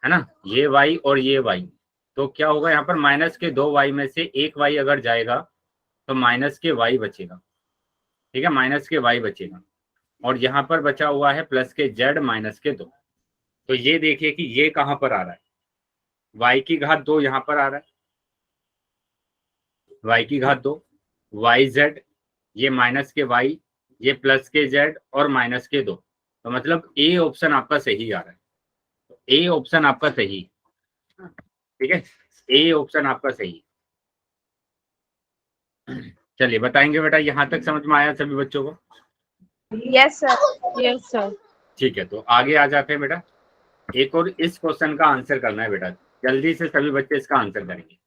है ना, ये y और ये y, तो क्या होगा यहाँ पर माइनस के 2y में से एक y अगर जाएगा तो माइनस के y बचेगा। ठीक है, माइनस के y बचेगा, और यहाँ पर बचा हुआ है प्लस के z माइनस के 2। तो ये देखिए कि ये कहाँ पर आ रहा है, y की घात 2 यहाँ पर आ रहा है, y की घात 2 y z, ये माइनस के y, ये प्लस के z और माइनस के 2। तो मतलब ए ऑप्शन आपका सही आ रहा है, तो ए ऑप्शन आपका सही, ठीक है, ए ऑप्शन आपका सही। चलिए बताएंगे बेटा, यहाँ तक समझ में आया सभी बच्चों को? Yes, sir. Yes, sir. ठीक है, तो आगे आ जाते हैं बेटा। एक और इस क्वेश्चन का आंसर करना है बेटा, जल्दी से सभी बच्चे इसका आंसर करेंगे।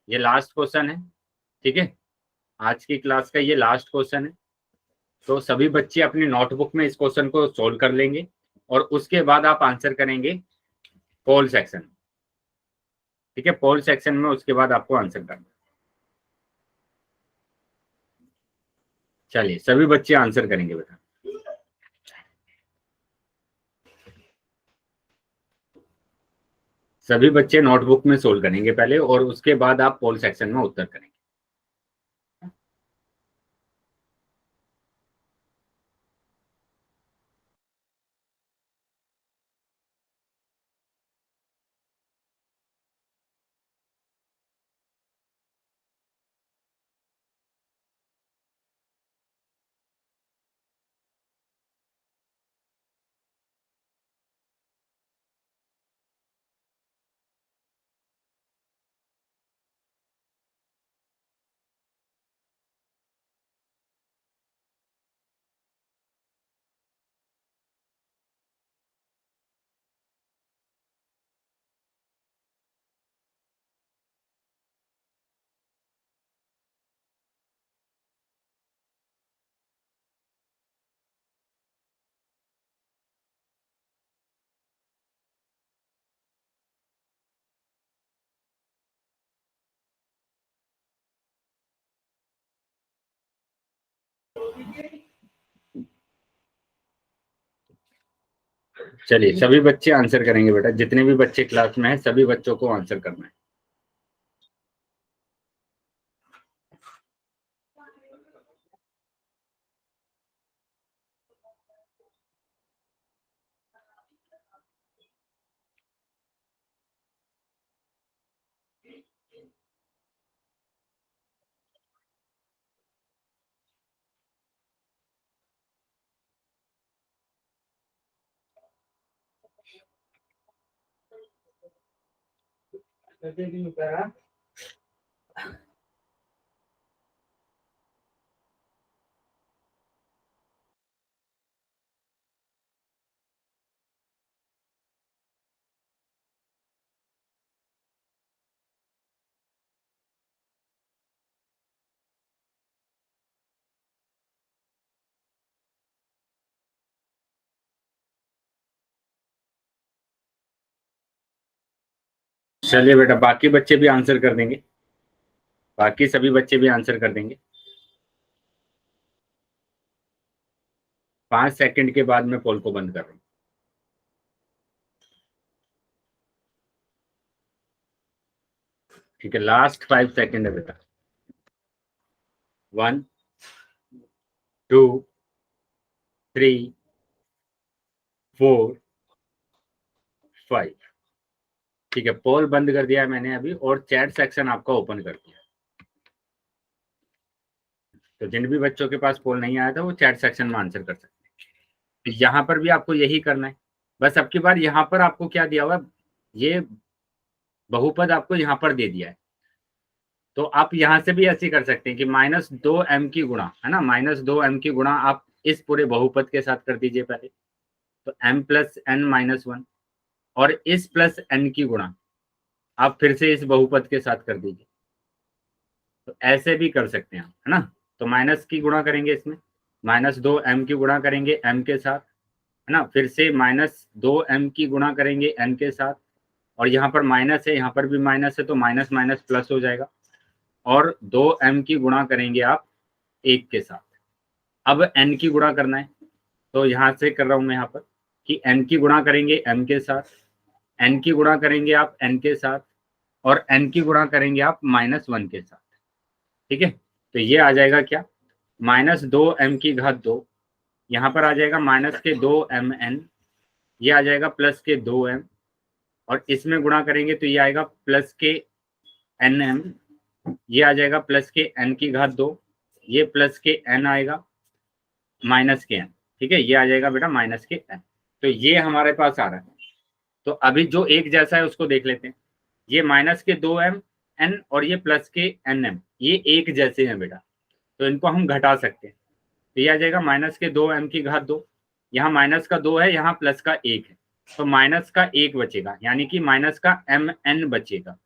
ये लास्ट क्वेश्चन है, ठीक है, आज की क्लास का ये लास्ट क्वेश्चन है। तो सभी बच्चे अपनी नोटबुक में इस क्वेश्चन को सोल्व कर लेंगे और उसके बाद आप आंसर करेंगे पोल सेक्शन, ठीक है, पोल सेक्शन में उसके बाद आपको आंसर करना। चलिए सभी बच्चे आंसर करेंगे बेटा। सभी बच्चे नोटबुक में सोल्व करेंगे पहले और उसके बाद आप पोल सेक्शन में उत्तर करेंगे। चलिए सभी बच्चे आंसर करेंगे बेटा, जितने भी बच्चे क्लास में हैं सभी बच्चों को आंसर करना है। चलिए बेटा बाकी बच्चे भी आंसर कर देंगे, बाकी सभी बच्चे भी आंसर कर देंगे। 5 सेकंड के बाद मैं पोल को बंद कर रहा हूँ। ठीक है, लास्ट 5 सेकंड है बेटा। 1 2 3 4 5। ठीक है, पोल बंद कर दिया है मैंने अभी और चैट सेक्शन आपका ओपन कर दिया। तो जिन भी बच्चों के पास पोल नहीं आया था वो चैट सेक्शन में आंसर कर सकते हैं। तो यहाँ पर भी आपको यही करना है, बस अब की बार यहाँ पर आपको क्या दिया हुआ है, ये बहुपद आपको यहाँ पर दे दिया है। तो आप यहाँ से भी ऐसे कर सकते हैं कि -2m की गुणा, है ना, -2m की गुणा आप इस पूरे बहुपद के साथ कर दीजिए पहले, तो m + n - 1, और इस प्लस n की गुणा आप फिर से इस बहुपद के साथ कर दीजिए। तो ऐसे भी कर सकते हैं, है ना। तो माइनस की गुणा करेंगे इसमें, -2m की गुणा करेंगे m के साथ, है ना, फिर से -2m की गुणा करेंगे n के साथ, और यहाँ पर माइनस है, यहाँ पर भी माइनस है, तो माइनस माइनस प्लस हो जाएगा, और 2m की गुणा करेंगे आप 1 के साथ। अब n की गुणा करना है, तो यहाँ से कर रहा हूँ मैं यहाँ पर कि n की गुणा करेंगे m के साथ, n की गुणा करेंगे आप n के साथ, और n की गुणा करेंगे आप -1 के साथ। ठीक है, तो ये आ जाएगा क्या, -2m की घात 2, यहाँ पर आ जाएगा -2mn, ये आ जाएगा +2m, और इसमें गुणा करेंगे तो ये आएगा +nm, ये आ जाएगा +n की घात 2, ये +n आएगा -n, ठीक है, ये आ जाएगा बेटा माइनस के n। तो ये हमारे पास आ रहा है। तो अभी जो एक जैसा है उसको देख लेते हैं। ये माइनस के 2m n और ये प्लस के nm, ये एक जैसे हैं बेटा, तो इनको हम घटा सकते हैं। तो ये आ जाएगा माइनस के 2m की घात 2, यहाँ माइनस का 2 है, यहाँ प्लस का 1 है, तो माइनस का 1 बचेगा, यानी कि माइनस का mn बचेगा।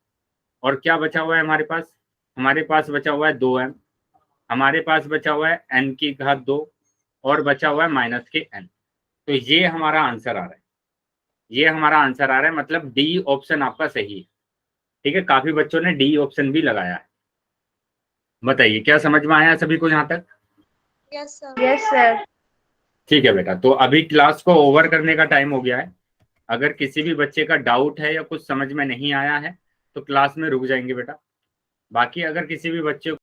और क्या बचा हुआ है हमारे पास? हमारे पास बचा हुआ है 2m, हमारे पास बचा हुआ है n की घात 2 और बचा हुआ है माइनस के n। तो ये हमारा आंसर आ रहा है, ये हमारा आंसर आ रहा है, मतलब डी ऑप्शन आपका सही है। ठीक है, काफी बच्चों ने डी ऑप्शन भी लगाया है। बताइए क्या समझ में आया सभी को यहाँ तक? Yes sir. Yes sir. ठीक है बेटा, तो अभी क्लास को ओवर करने का टाइम हो गया है। अगर किसी भी बच्चे का डाउट है या कुछ समझ में नहीं आया है तो क्लास में रुक जाएंगे बेटा। बाकी अगर किसी भी बच्चे